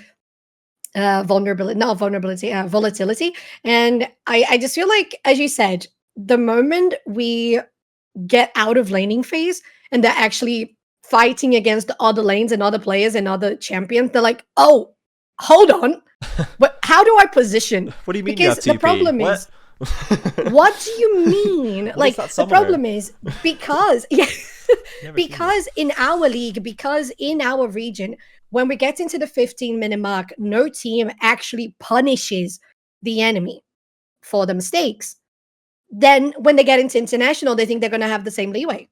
volatility. And I just feel like, as you said, the moment we get out of laning phase and they're actually fighting against other lanes and other players and other champions, they're like, oh, hold on, but how do I position? What do you mean? Because the problem is, what do you mean? Like, the problem is because because in our league, because in our region, when we get into the 15-minute mark, no team actually punishes the enemy for the mistakes. Then when they get into international, they think they're going to have the same leeway.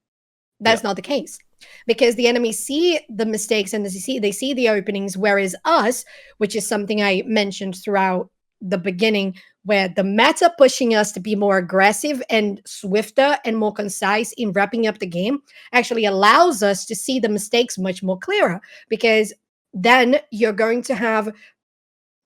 That's not the case, because the enemy see the mistakes and they see the openings, whereas us, which is something I mentioned throughout the beginning, where the meta pushing us to be more aggressive and swifter and more concise in wrapping up the game actually allows us to see the mistakes much more clearer, because then you're going to have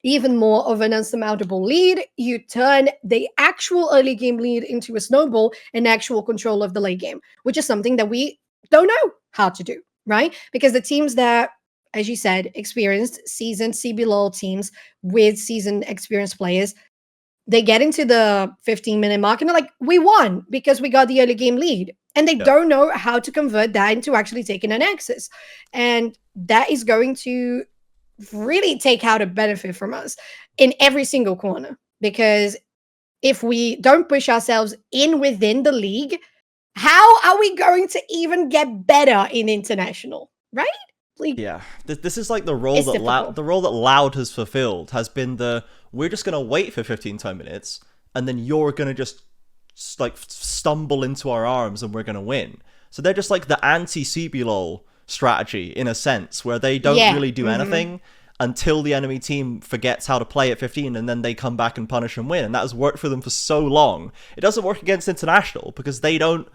even more of an unsurmountable lead. You turn the actual early game lead into a snowball and actual control of the late game, which is something that we don't know how to do, right? Because the teams that, as you said, experienced, seasoned CBLOL teams with seasoned experienced players, they get into the 15-minute mark and they're like, we won because we got the early game lead. And they don't know how to convert that into actually taking an access. And that is going to really take out a benefit from us in every single corner. Because if we don't push ourselves in within the league, how are we going to even get better in international, right? Like, yeah, this is like the role that Loud has fulfilled, has been we're just going to wait for 15-20 minutes, and then you're going to just like stumble into our arms and we're going to win. So they're just like the anti-CBLOL strategy in a sense, where they don't really do anything until the enemy team forgets how to play at 15, and then they come back and punish and win. And that has worked for them for so long. It doesn't work against international because they don't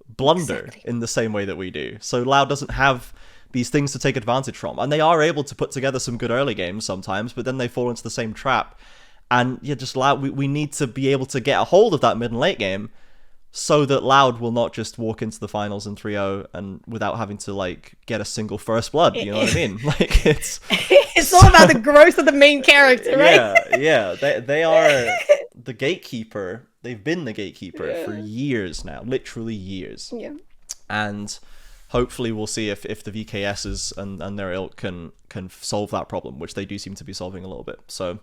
blunder in the same way that we do. So Loud doesn't have these things to take advantage from, and they are able to put together some good early games sometimes, but then they fall into the same trap. And just Loud, we need to be able to get a hold of that mid and late game so that Loud will not just walk into the finals in 3-0 and without having to like get a single first blood, you know what I mean? Like, it's all about the growth of the main character, right? Yeah, they are the gatekeeper. They've been the gatekeeper for years now, literally years. Yeah. And hopefully we'll see if the VKSs and their ilk can solve that problem, which they do seem to be solving a little bit. So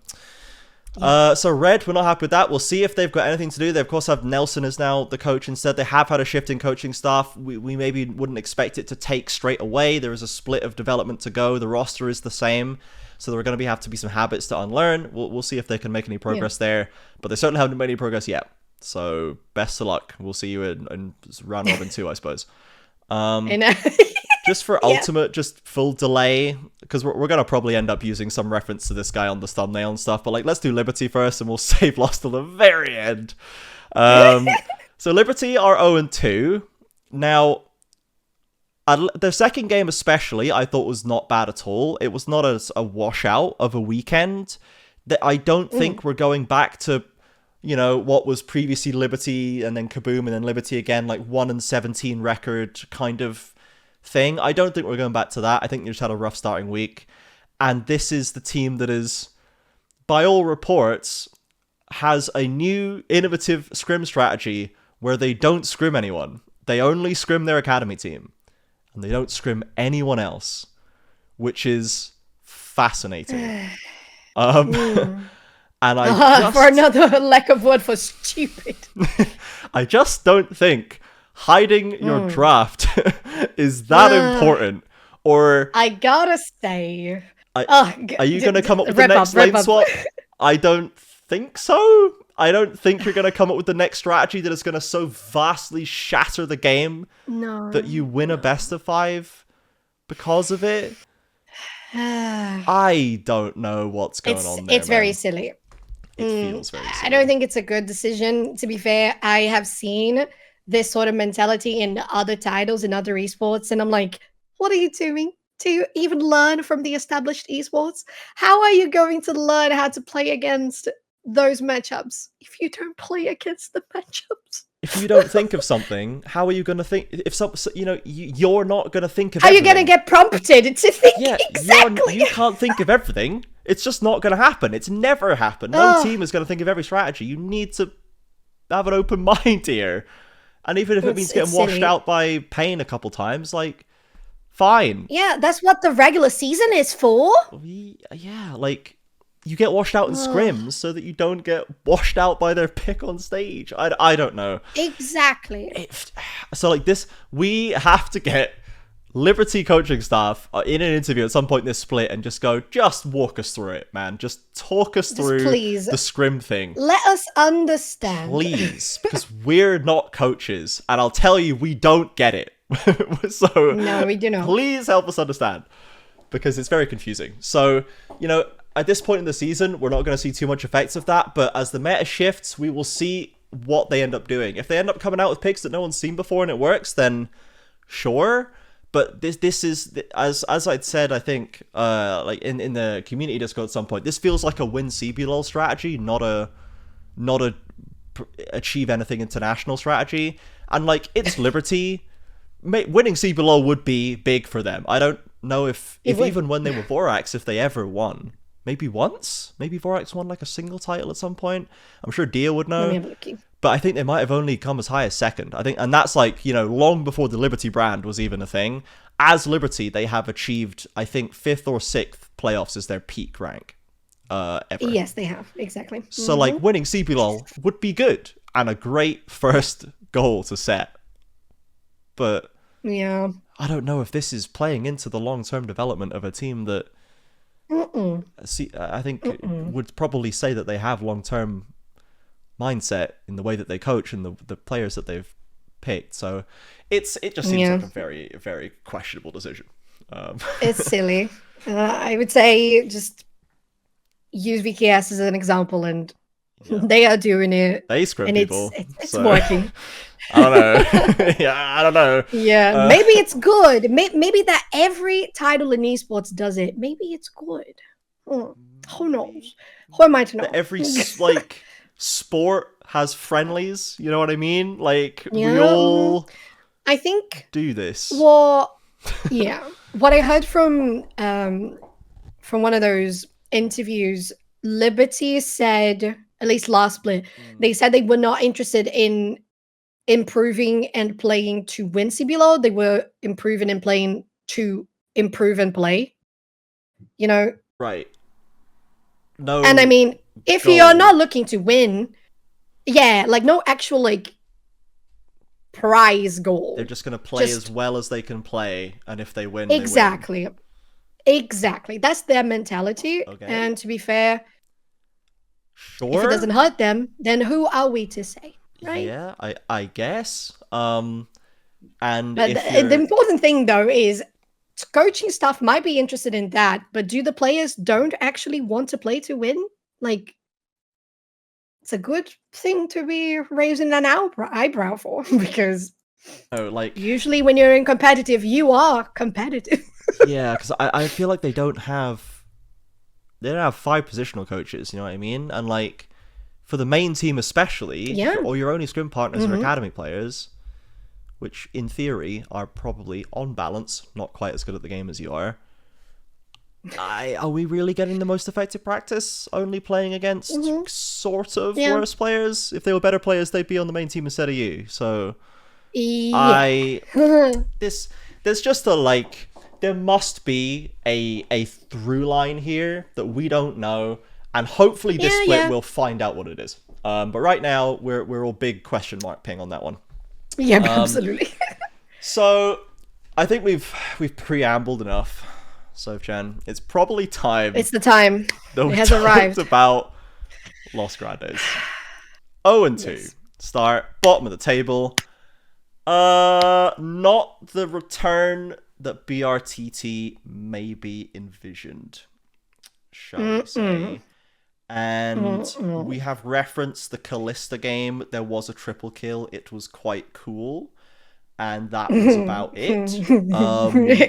so Red, we're not happy with that. We'll see if they've got anything to do. They of course have Nelson as now the coach instead. They have had a shift in coaching staff. We maybe wouldn't expect it to take straight away. There is a split of development to go. The roster is the same, so there are going to have to be some habits to unlearn. We'll see if they can make any progress there, but they certainly haven't made any progress yet. So best of luck. We'll see you in round robin 2, I suppose. Just for ultimate, just full delay, because we're going to probably end up using some reference to this guy on the thumbnail and stuff, but like, let's do Liberty first and we'll save Lost till the very end. So Liberty are 0-2. Now, their second game especially, I thought was not bad at all. It was not a washout of a weekend. That I don't think we're going back to, you know, what was previously Liberty and then KaBuM and then Liberty again, like 1-17 record kind of thing. I don't think we're going back to that. I think they just had a rough starting week. And this is the team that is, by all reports, has a new innovative scrim strategy where they don't scrim anyone. They only scrim their academy team. And they don't scrim anyone else, which is fascinating. And for another lack of word for stupid. I just don't think hiding your draft is that important. Or I gotta say, are you going to come up with the next lane swap? I don't think so. I don't think you're going to come up with the next strategy that is going to so vastly shatter the game that you win a best of 5 because of it. I don't know what's going on there. It's very silly. It feels very silly. I don't think it's a good decision, to be fair. I have seen this sort of mentality in other titles, in other esports, and I'm like, what are you doing? Do you even learn from the established esports? How are you going to learn how to play against those matchups if you don't play against the matchups? If you don't think of something, how are you going to think? If you're not going to think of how everything. How are you going to get prompted to think? Yeah, exactly. You can't think of everything. It's just not going to happen. It's never happened. No team is going to think of every strategy. You need to have an open mind here. And even if it means getting washed out by pain a couple times, like, fine. Yeah, that's what the regular season is for. Yeah, like, you get washed out in scrims so that you don't get washed out by their pick on stage. I don't know. Exactly. So, like, this, we have to get Liberty coaching staff in an interview at some point in this split and just walk us through it, man. Just talk us through the scrim thing. Let us understand. Please, because we're not coaches, and I'll tell you, we don't get it. So no, we do not. Please help us understand, because it's very confusing. So, at this point in the season, we're not going to see too much effects of that, but as the meta shifts, we will see what they end up doing. If they end up coming out with picks that no one's seen before and it works, then sure. But this is, as I'd said, I think, like in the community Discord at some point, this feels like a win CBLOL strategy, not a achieve anything international strategy. And like, it's Liberty. Winning CBLOL would be big for them. I don't know if even when they were Vorax, if they ever won. Maybe once? Maybe Vorax won like a single title at some point. I'm sure Dia would know. Let me have a look. But I think they might have only come as high as second. I think, and that's like, long before the Liberty brand was even a thing. As Liberty, they have achieved, I think, 5th or 6th playoffs as their peak rank ever. Yes, they have. Exactly. So, like, winning CBLOL would be good and a great first goal to set. But yeah, I don't know if this is playing into the long-term development of a team that I think would probably say that they have long-term mindset in the way that they coach and the players that they've picked. So it just seems like a very, very questionable decision. It's silly. I would say just use VKS as an example, and they are doing it. They scrim and people. It's working. I don't know. I don't know. Yeah, maybe it's good. Maybe that every title in esports does it. Maybe it's good. Who knows? Who am I to know? Every sport has friendlies, you know what I mean? Like, we all I think do this. Well, yeah. What I heard from one of those interviews, Liberty said, at least last split, they said they were not interested in improving and playing to win CBLOL. They were improving and playing to improve and play. Right. No. And I mean, if you're not looking to win, like no actual like prize goal. They're just going to play as well as they can play, and if they win, exactly. They win. Exactly. That's their mentality. Okay. And to be fair, if it doesn't hurt them, then who are we to say, right? Yeah, I guess. And but the important thing though is coaching staff might be interested in that, but do the players don't actually want to play to win? Like, it's a good thing to be raising an eyebrow for, because usually when you're in competitive, you are competitive. Yeah, because I feel like they don't have 5 positional coaches, you know what I mean? And like, for the main team especially, or your only scrim partners are academy players, which in theory are probably on balance not quite as good at the game as you are. Are we really getting the most effective practice only playing against sort of worse players? If they were better players, they'd be on the main team instead of you. So Yeah. there's just there must be a through line here that we don't know, and hopefully this split we'll find out what it is. But right now we're all big question mark ping on that one. Yeah, absolutely. So I think we've preambled enough. So Jen, it's probably time. It's the time. It has arrived. About Los Grandes. 0-2. Start bottom of the table. Not the return that BRTT maybe envisioned, shall we say. And we have referenced the Callista game. There was a triple kill. It was quite cool. And that was about it.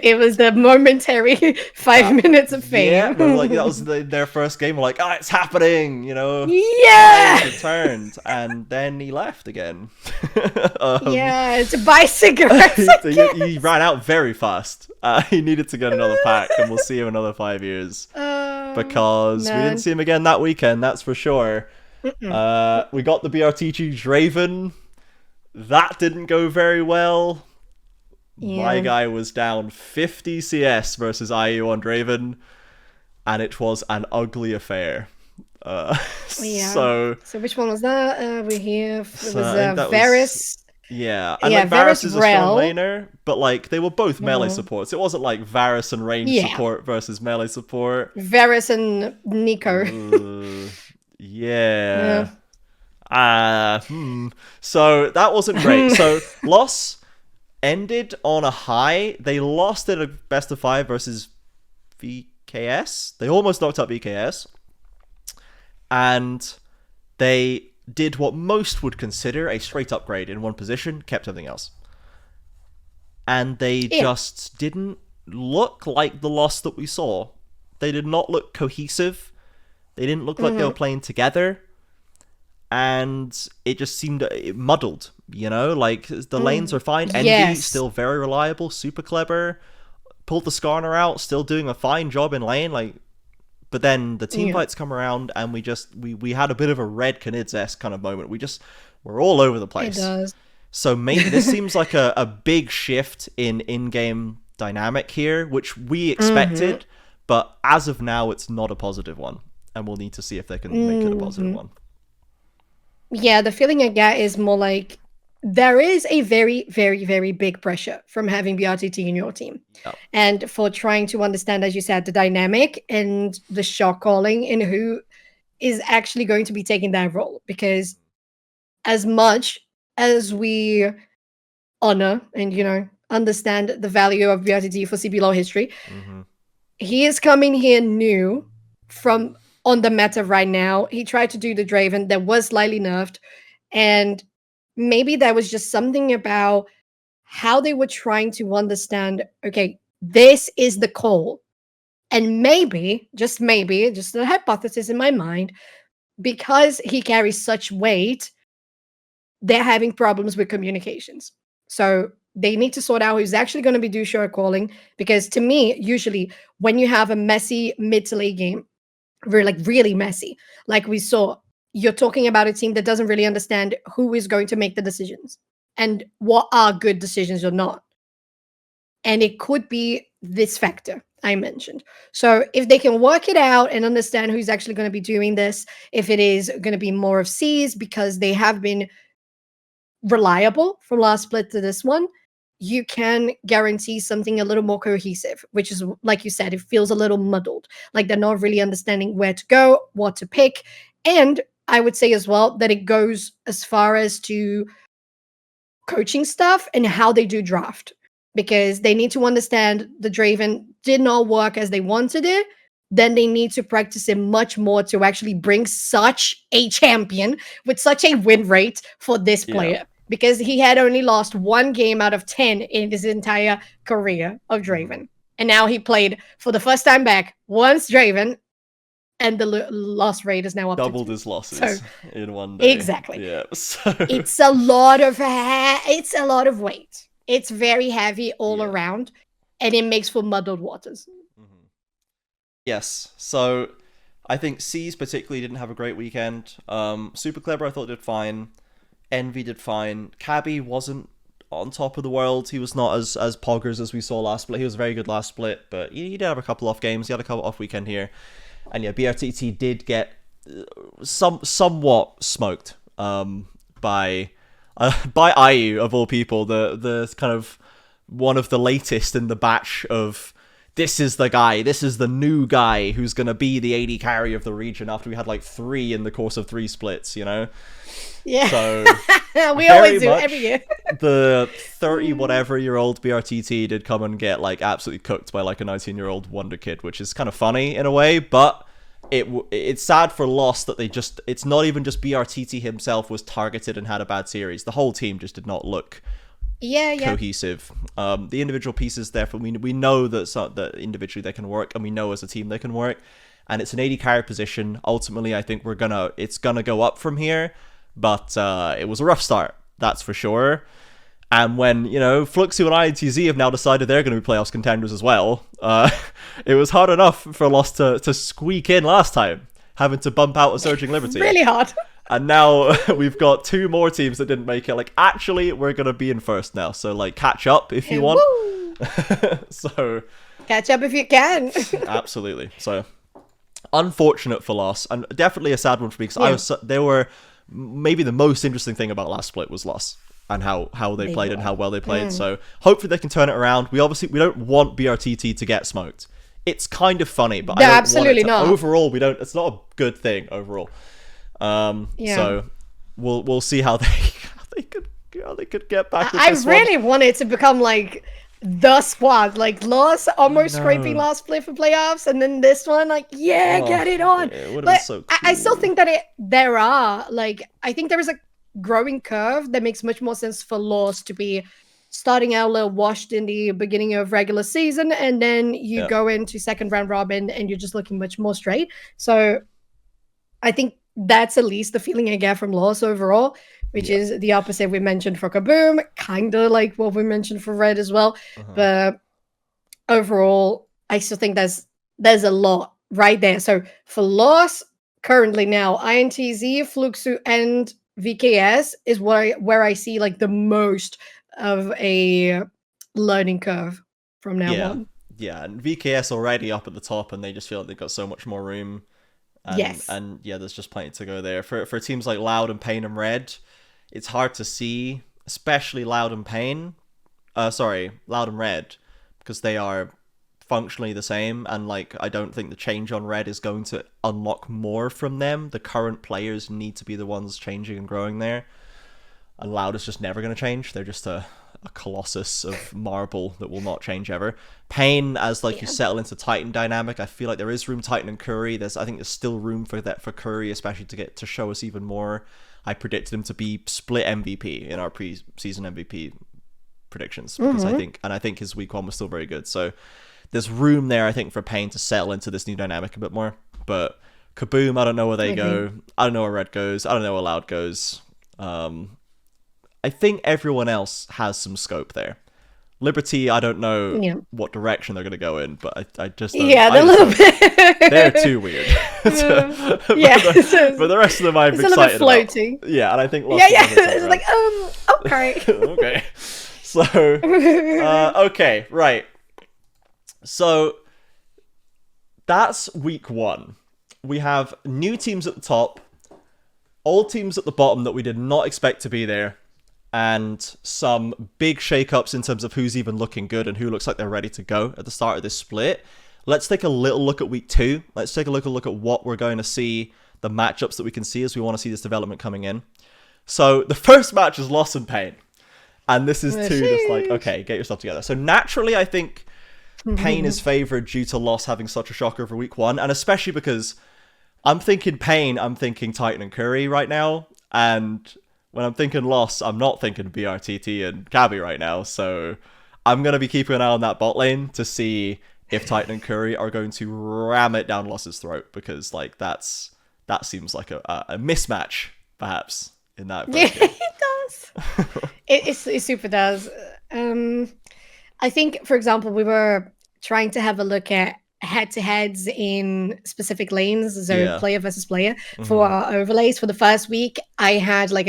It was the momentary 5 minutes of fame. Yeah, that was their first game. We're like, oh, it's happening, you know. Yeah. He returned, and then he left again. To buy cigarettes. He ran out very fast. He needed to get another pack, and we'll see him another 5 years. Because we didn't see him again that weekend, that's for sure. We got the BRTT Draven. That didn't go very well. My guy was down 50 CS versus IU on Draven, and it was an ugly affair. So which one was that? It was Varus. And Varus is a strong laner, but they were both melee supports. It wasn't like Varus and range support versus melee support. Varus and Nico. So that wasn't great. So loss ended on a high. They lost in a best of 5 versus VKS. They almost knocked out VKS. And they did what most would consider a straight upgrade in one position, kept everything else. And they just didn't look like the loss that we saw. They did not look cohesive. They didn't look like they were playing together. And it just seemed muddled, you know? The lanes are fine. Envy, still very reliable, super clever. Pulled the Skarner out, still doing a fine job in lane. But then the team fights come around, and we had a bit of a red Knids-esque kind of moment. We're all over the place. It does. So maybe this seems like a big shift in in-game dynamic here, which we expected. But as of now, it's not a positive one. And we'll need to see if they can make it a positive one. Yeah, the feeling I get is more like there is a very, very, very big pressure from having BRTT in your team. And for trying to understand, as you said, the dynamic and the shot calling and who is actually going to be taking that role. Because as much as we honor and, understand the value of BRTT for CBLOL history, he is coming here new from on the meta right now. He tried to do the Draven that was slightly nerfed, and maybe that was just something about how they were trying to understand, okay, this is the call. And maybe, just a hypothesis in my mind, because he carries such weight, they're having problems with communications. So they need to sort out who's actually going to be do short calling, because to me, usually when you have a messy mid to late game, really messy, like we saw, you're talking about a team that doesn't really understand who is going to make the decisions and what are good decisions or not. And it could be this factor I mentioned. So if they can work it out and understand who's actually going to be doing this, if it is going to be more of C's because they have been reliable from last split to this one, you can guarantee something a little more cohesive, which is, like you said, it feels a little muddled. Like they're not really understanding where to go, what to pick. And I would say as well that it goes as far as to coaching stuff and how they do draft, because they need to understand the Draven did not work as they wanted it. Then they need to practice it much more to actually bring such a champion with such a win rate for this player. Because he had only lost 1 game out of 10 in his entire career of Draven. And now he played for the first time back once Draven, and the loss rate is now up doubled to 2. his losses in one day. Exactly. Yeah. So it's a lot of weight. It's very heavy all around, and it makes for muddled waters. Yes. So I think C's particularly didn't have a great weekend. Super Clever I thought did fine. Envy did fine. Cabby wasn't on top of the world. He was not as poggers as we saw last split. He was very good last split, but he did have a couple off games. He had a couple off weekend here. And yeah, BRTT did get somewhat smoked by IU of all people, the kind of one of the latest in the batch of this is the guy, this is the new guy who's gonna be the AD carry of the region after we had like 3 in the course of 3 splits, you know? Yeah. So we always do every year. The 30 whatever year old BRTT did come and get like absolutely cooked by like a 19-year-old wonder kid, which is kind of funny in a way, but it's sad for Lost that it's not even just BRTT himself was targeted and had a bad series. The whole team just did not look cohesive. The individual pieces there, we know that individually they can work, and we know as a team they can work, and it's an AD carry position. Ultimately, I think it's gonna go up from here, but it was a rough start, that's for sure. And when, Fluxo and INTZ have now decided they're going to be playoffs contenders as well, it was hard enough for Lost to squeak in last time, having to bump out a Surging Liberty. Really hard. And now we've got 2 more teams that didn't make it. Like, actually, we're going to be in first now. So, like, catch up if you want. So catch up if you can. Absolutely. So, unfortunate for Lost. And definitely a sad one for me, because they were maybe the most interesting thing about last split was Lost. And how they played and how well they played. So hopefully they can turn it around. We don't want BRTT to get smoked. It's kind of funny, but I don't absolutely want it to. not. Overall, we don't. It's not a good thing overall. So we'll see how they could get back. With this really want it to become like the squad, like Lost almost scraping last split for playoffs, and then this one, like get it on. It would have but been so cool. I still think that I think there is a growing curve that makes much more sense for Lost to be starting out a little washed in the beginning of regular season, and then you go into second round robin and you're just looking much more straight. So I think that's at least the feeling I get from Lost overall, which is the opposite we mentioned for KaBuM, kind of like what we mentioned for Red as well. But overall, I still think there's a lot right there. So for Lost, currently now, INTZ, Fluxo, and VKS is where I see like the most of a learning curve from now on. Yeah, and VKS already up at the top, and they just feel like they've got so much more room. And, and there's just plenty to go there. For teams like Loud and Pain and Red, it's hard to see, especially Loud and Red, because they are functionally the same, and like I don't think the change on Red is going to unlock more from them. The current players need to be the ones changing and growing there, and Loud is just never going to change. They're just a colossus of marble that will not change ever. Pain, as like you settle into Titan dynamic, I feel like there is room. Titan and Curry, I think there's still room for that for Curry, especially to show us even more. I predicted him to be split MVP in our pre-season MVP predictions, because I think his week 1 was still very good. So there's room there, I think, for Pain to settle into this new dynamic a bit more. But KaBuM, I don't know where they go. I don't know where Red goes. I don't know where Loud goes. I think everyone else has some scope there. Liberty, I don't know what direction they're going to go in, but I just don't. Yeah, they're a little bit. They're too weird. But the rest of them I'm excited about. It's a little bit floaty. Yeah, and I think lots of them it's like, okay. Okay. So, okay, right. So, that's week 1. We have new teams at the top, old teams at the bottom that we did not expect to be there, and some big shakeups in terms of who's even looking good and who looks like they're ready to go at the start of this split. Let's take a little look at week 2. Let's take a look at what we're going to see, the matchups that we can see as we want to see this development coming in. So, the first match is Loss and Pain. And this is just like, okay, get yourself together. So, naturally, I think Pain is favored due to Loss having such a shocker for week 1, and especially because I'm thinking Pain, I'm thinking Titan and Curry right now, and when I'm thinking Loss, I'm not thinking BRTT and KaBuM right now, so I'm going to be keeping an eye on that bot lane to see if Titan and Curry are going to ram it down Loss's throat, because like that seems like a mismatch, perhaps, in that. Yeah, it does. it super does. I think, for example, we were trying to have a look at head-to-heads in specific lanes, so Yeah. player versus player for our overlays. For the first week, I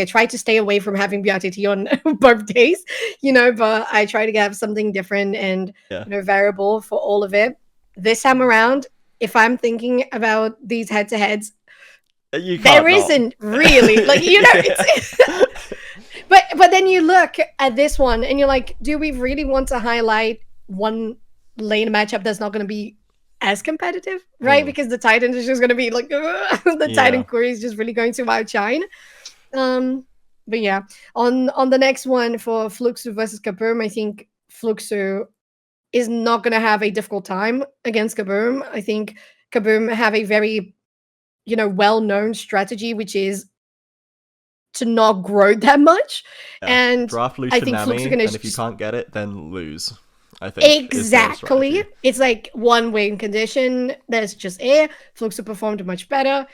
tried to stay away from having BRTT on both days, but I try to have something different and Yeah. variable for all of it. This time around, if I'm thinking about these head-to-heads, You can't there not. isn't really it's but then you look at this one and you're like, do we really want to highlight one lane matchup that's not going to be as competitive, right? Because the Titan is just going to be like the Titan core is just really going to outshine. But yeah, on the next one for Fluxo versus KaBuM, I think Fluxo is not going to have a difficult time against KaBuM. I think KaBuM have a very well-known strategy, which is to not grow that much. And draft I think Lucian Fluxo Nami, gonna and if you can't get it, then lose. I think exactly. It's like one win condition. There's just air. Fluxo performed much better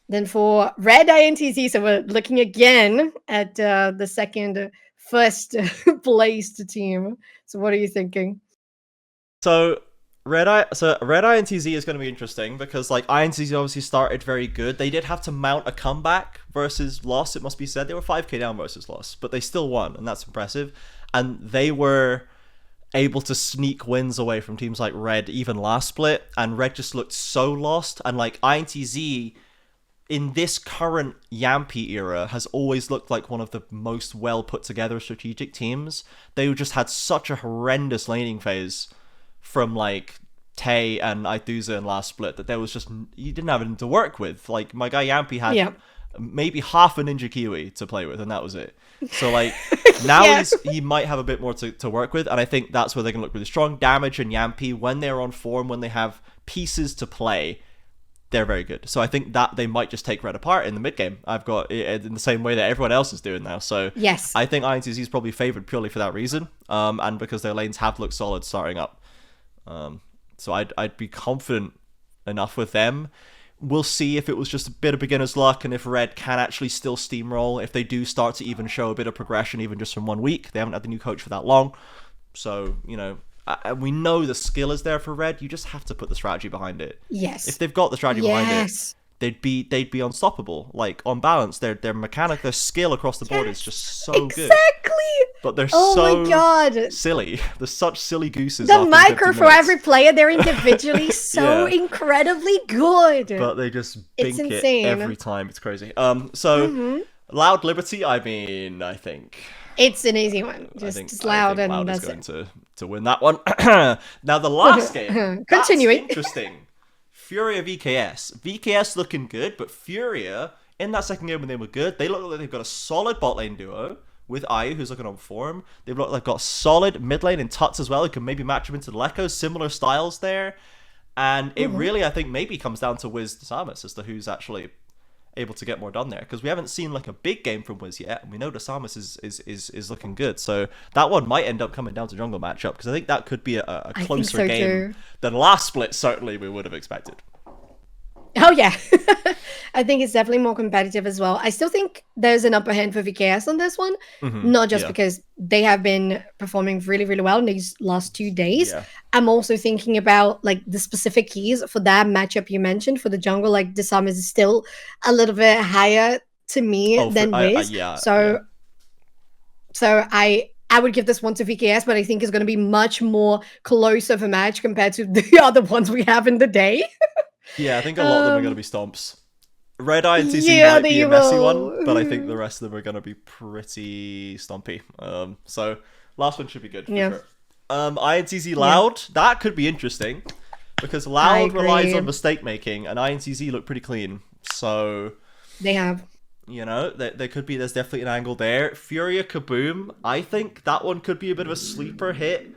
than for Red INTZ. So we're looking again at the first placed team. So what are you thinking? So Red INTZ is going to be interesting because like INTZ obviously started very good. They did have to mount a comeback versus loss. It must be said they were 5k down versus loss, but they still won, and that's impressive. And they were able to sneak wins away from teams like Red even last split, and Red just looked so lost. And like INTZ in this current Yampy era has always looked like one of the most well put together strategic teams. They just had such a horrendous laning phase from like Tay and INTZ in last split that there was just, you didn't have anything to work with. Like my guy Yampy had maybe half a Ninja Kiwi to play with, and that was it. So like now he might have a bit more to work with, and I think that's where they're gonna look really strong. Damage and Yampy, when they're on form, when they have pieces to play, they're very good. So I think that they might just take Red apart in the mid game. I've got it in the same way that everyone else is doing now. So yes, I think INTZ is probably favored purely for that reason, and because their lanes have looked solid starting up. So I'd be confident enough with them. We'll see if it was just a bit of beginner's luck and if Red can actually still steamroll, if they do start to even show a bit of progression even just from 1 week. They haven't had the new coach for that long. So, we know the skill is there for Red. You just have to put the strategy behind it. Yes. If they've got the strategy behind it, they'd be unstoppable. Like on balance, their mechanic, their skill across the board is just so good. Exactly. But they're my God. silly. They're such silly gooses. The micro for every player, they're individually so incredibly good. But they just bink it every time. It's crazy. So Loud Liberty, I think it's an easy one. Just Loud, and Loud that's is going to win that one. Now the last game, continuing. That's interesting. FURIA VKS. VKS looking good, but FURIA in that second game when they were good, they look like they've got a solid bot lane duo with Ayu, who's looking on form. They've looked like got solid mid lane and Tuts as well, who can maybe match him into the Lekos. Similar styles there. And it really, I think, maybe comes down to Wiz Samus as to who's actually able to get more done there. Because we haven't seen like a big game from Wiz yet, and we know the Samus is looking good. So that one might end up coming down to jungle matchup, because I think that could be a closer game than last split, certainly we would have expected. Oh yeah, I think it's definitely more competitive as well. I still think there's an upper hand for VKS on this one, not just because they have been performing really, really well in these last 2 days. I'm also thinking about like the specific keys for that matchup you mentioned for the jungle. Like the Samus is still a little bit higher to me than Wiz. So I would give this one to VKS, but I think it's going to be much more close of a match compared to the other ones we have in the day. Yeah, I think a lot of them are going to be stomps. Red INTZ might be a messy one, but I think the rest of them are going to be pretty stompy. So last one should be good for sure. INTZ Loud, that could be interesting, because Loud relies on mistake making, and INTZ look pretty clean. So they have, there's definitely an angle there. FURIA KaBuM, I think that one could be a bit of a sleeper hit.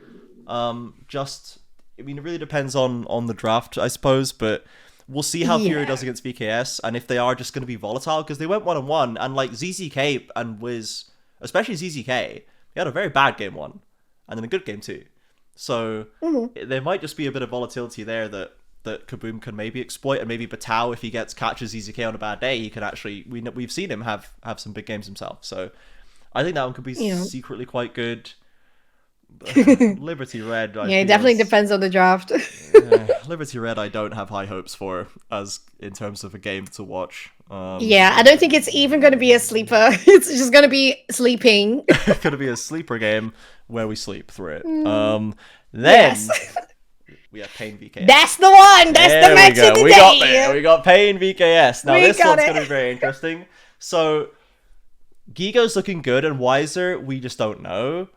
It really depends on the draft, I suppose, but we'll see how FURIA does against VKS, and if they are just going to be volatile, because they went 1-1, and like ZZK and Wiz, especially ZZK, they had a very bad game 1, and then a good game 2. So there might just be a bit of volatility there that KaBuM can maybe exploit, and maybe Batao, if he catches ZZK on a bad day, he can actually, we've seen him have some big games himself. So I think that one could be secretly quite good. Liberty Red. Yeah, it definitely depends on the draft. Liberty Red, I don't have high hopes for as in terms of a game to watch. Yeah, I don't think it's even going to be a sleeper. It's just going to be sleeping. It's going to be a sleeper game where we sleep through it. Then we have Pain VKS. That's the one. That's the match of the day. We got Pain VKS. Now this one's going to be very interesting. So Gigo's looking good, and Wiser, we just don't know.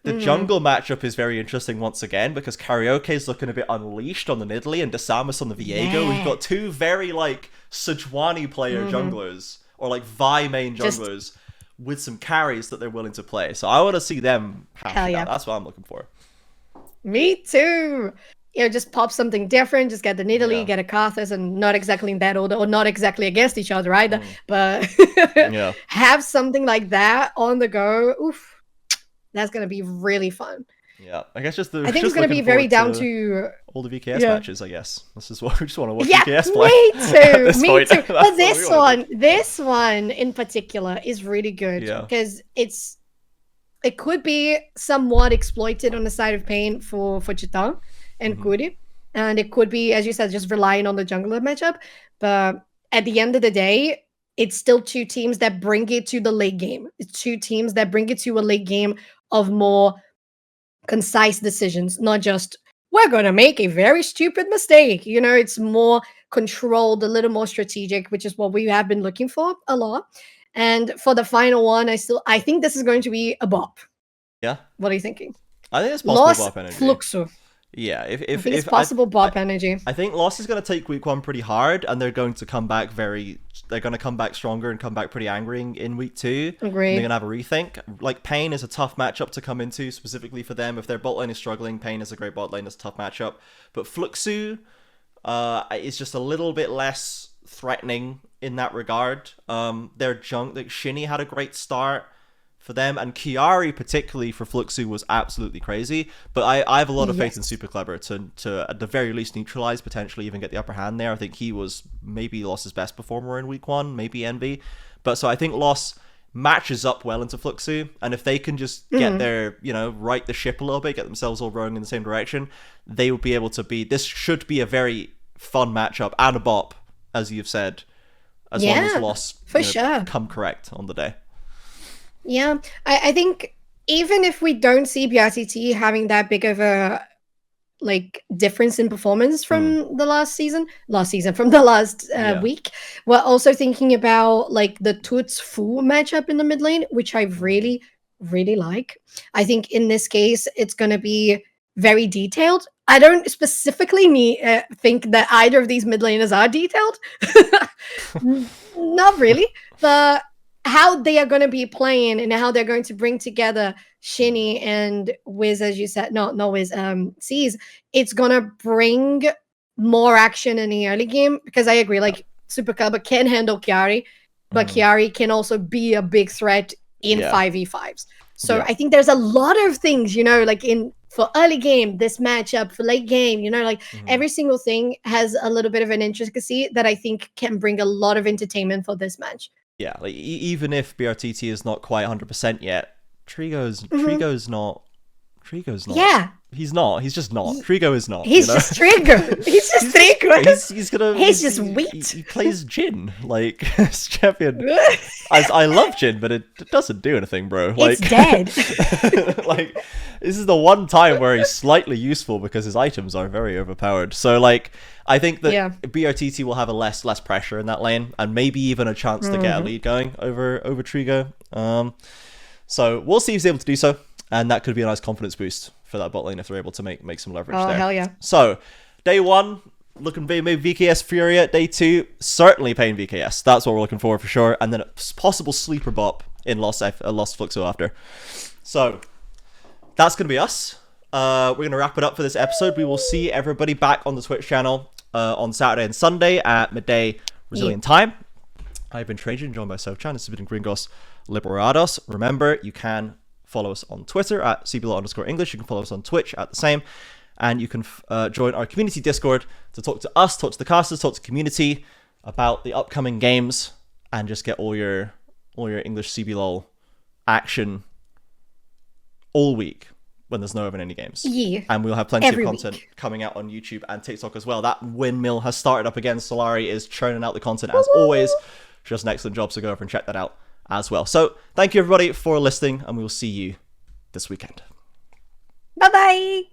The jungle matchup is very interesting once again because CarioK is looking a bit unleashed on the Nidalee and DeSamus on the Viego. We've got two very like Sejuani player junglers or like Vi main junglers with some carries that they're willing to play. So I want to see them hash out. That's what I'm looking for. Me too. You know, just pop something different. Just get the Nidalee, get a Karthus, and not exactly in that order, or not exactly against each other either. But have something like that on the go. Oof. That's going to be really fun. Yeah, I guess I think it's going to be very down to all the VKS matches, I guess. This is what we just want to watch VKS play. Me too. But this one in particular is really good because it could be somewhat exploited on the side of Pain for Chitang and Kuri. And it could be, as you said, just relying on the jungler matchup. But at the end of the day, it's still two teams that bring it to the late game. It's two teams that bring it to a late game of more concise decisions, not just, we're going to make a very stupid mistake. You know, it's more controlled, a little more strategic, which is what we have been looking for a lot. And for the final one, I think this is going to be a bop. Yeah. What are you thinking? I think it's possible bop energy. Fluxo. Yeah, if it's possible bop energy. I think Lost is going to take week 1 pretty hard, and they're going to come back they're going to come back stronger and come back pretty angry in week 2. Agreed. They're going to have a rethink. Like, Pain is a tough matchup to come into, specifically for them. If their bot lane is struggling, Pain is a great bot lane. It's a tough matchup. But Fluxo is just a little bit less threatening in that regard. Their junk, like Shinny had a great start for them, and Chiari particularly for Fluxo was absolutely crazy. But I have a lot of faith in Super Clever to at the very least neutralize, potentially even get the upper hand there. I think he was maybe Loss's best performer in week 1, maybe Envy. But so I think Loss matches up well into Fluxo, and if they can just get their, right the ship a little bit, get themselves all rowing in the same direction, they will be able to this should be a very fun matchup and a bop, as you've said, as long as Loss come correct on the day. Yeah, I think even if we don't see BRTT having that big of a difference in performance from the last week, we're also thinking about the Toots Fu matchup in the mid lane, which I really, really like. I think in this case, it's going to be very detailed. I don't specifically think that either of these mid laners are detailed. Not really, but how they are going to be playing and how they're going to bring together Shinny and Wiz, as you said, no Wiz, C's, it's going to bring more action in the early game, because I agree, Super Clever can handle Chiari, but Chiari can also be a big threat in 5v5s. So I think there's a lot of things, for early game, this matchup, for late game, every single thing has a little bit of an intricacy that I think can bring a lot of entertainment for this match. Yeah, even if BRTT is not quite 100% yet, Trigo's not. Yeah. He's not. He's just not. Trigo is not. He's just Trigo. He's just Trigo. He's just wheat. He plays Jhin, as champion. I love Jhin, but it doesn't do anything, bro. It's dead. This is the one time where he's slightly useful because his items are very overpowered. So I think that BRTT will have a less pressure in that lane, and maybe even a chance to get a lead going over Trigo. So we'll see if he's able to do so. And that could be a nice confidence boost for that bot lane if they're able to make some leverage there. Oh, hell yeah. So, day 1, looking maybe VKS Furia. Day 2, certainly Pain VKS. That's what we're looking for sure. And then a possible sleeper bop in Lost Fluxo after. So, that's going to be us. We're going to wrap it up for this episode. We will see everybody back on the Twitch channel on Saturday and Sunday at midday Brazilian time. I've been Trajan, joined by Sofchan. This has been Gringos Liberados. Remember, you can follow us on Twitter at CBLOL_English. You can follow us on Twitch at the same. And you can join our community Discord to talk to us, talk to the casters, talk to the community about the upcoming games, and just get all your English CBLOL action all week. when there's no Open Any games. Yeah. And we'll have plenty Every of content week. coming out on YouTube and TikTok as well. That windmill has started up again. Solari is churning out the content as always. She does an excellent job, so go over and check that out as well. So thank you everybody for listening, and we will see you this weekend. Bye-bye.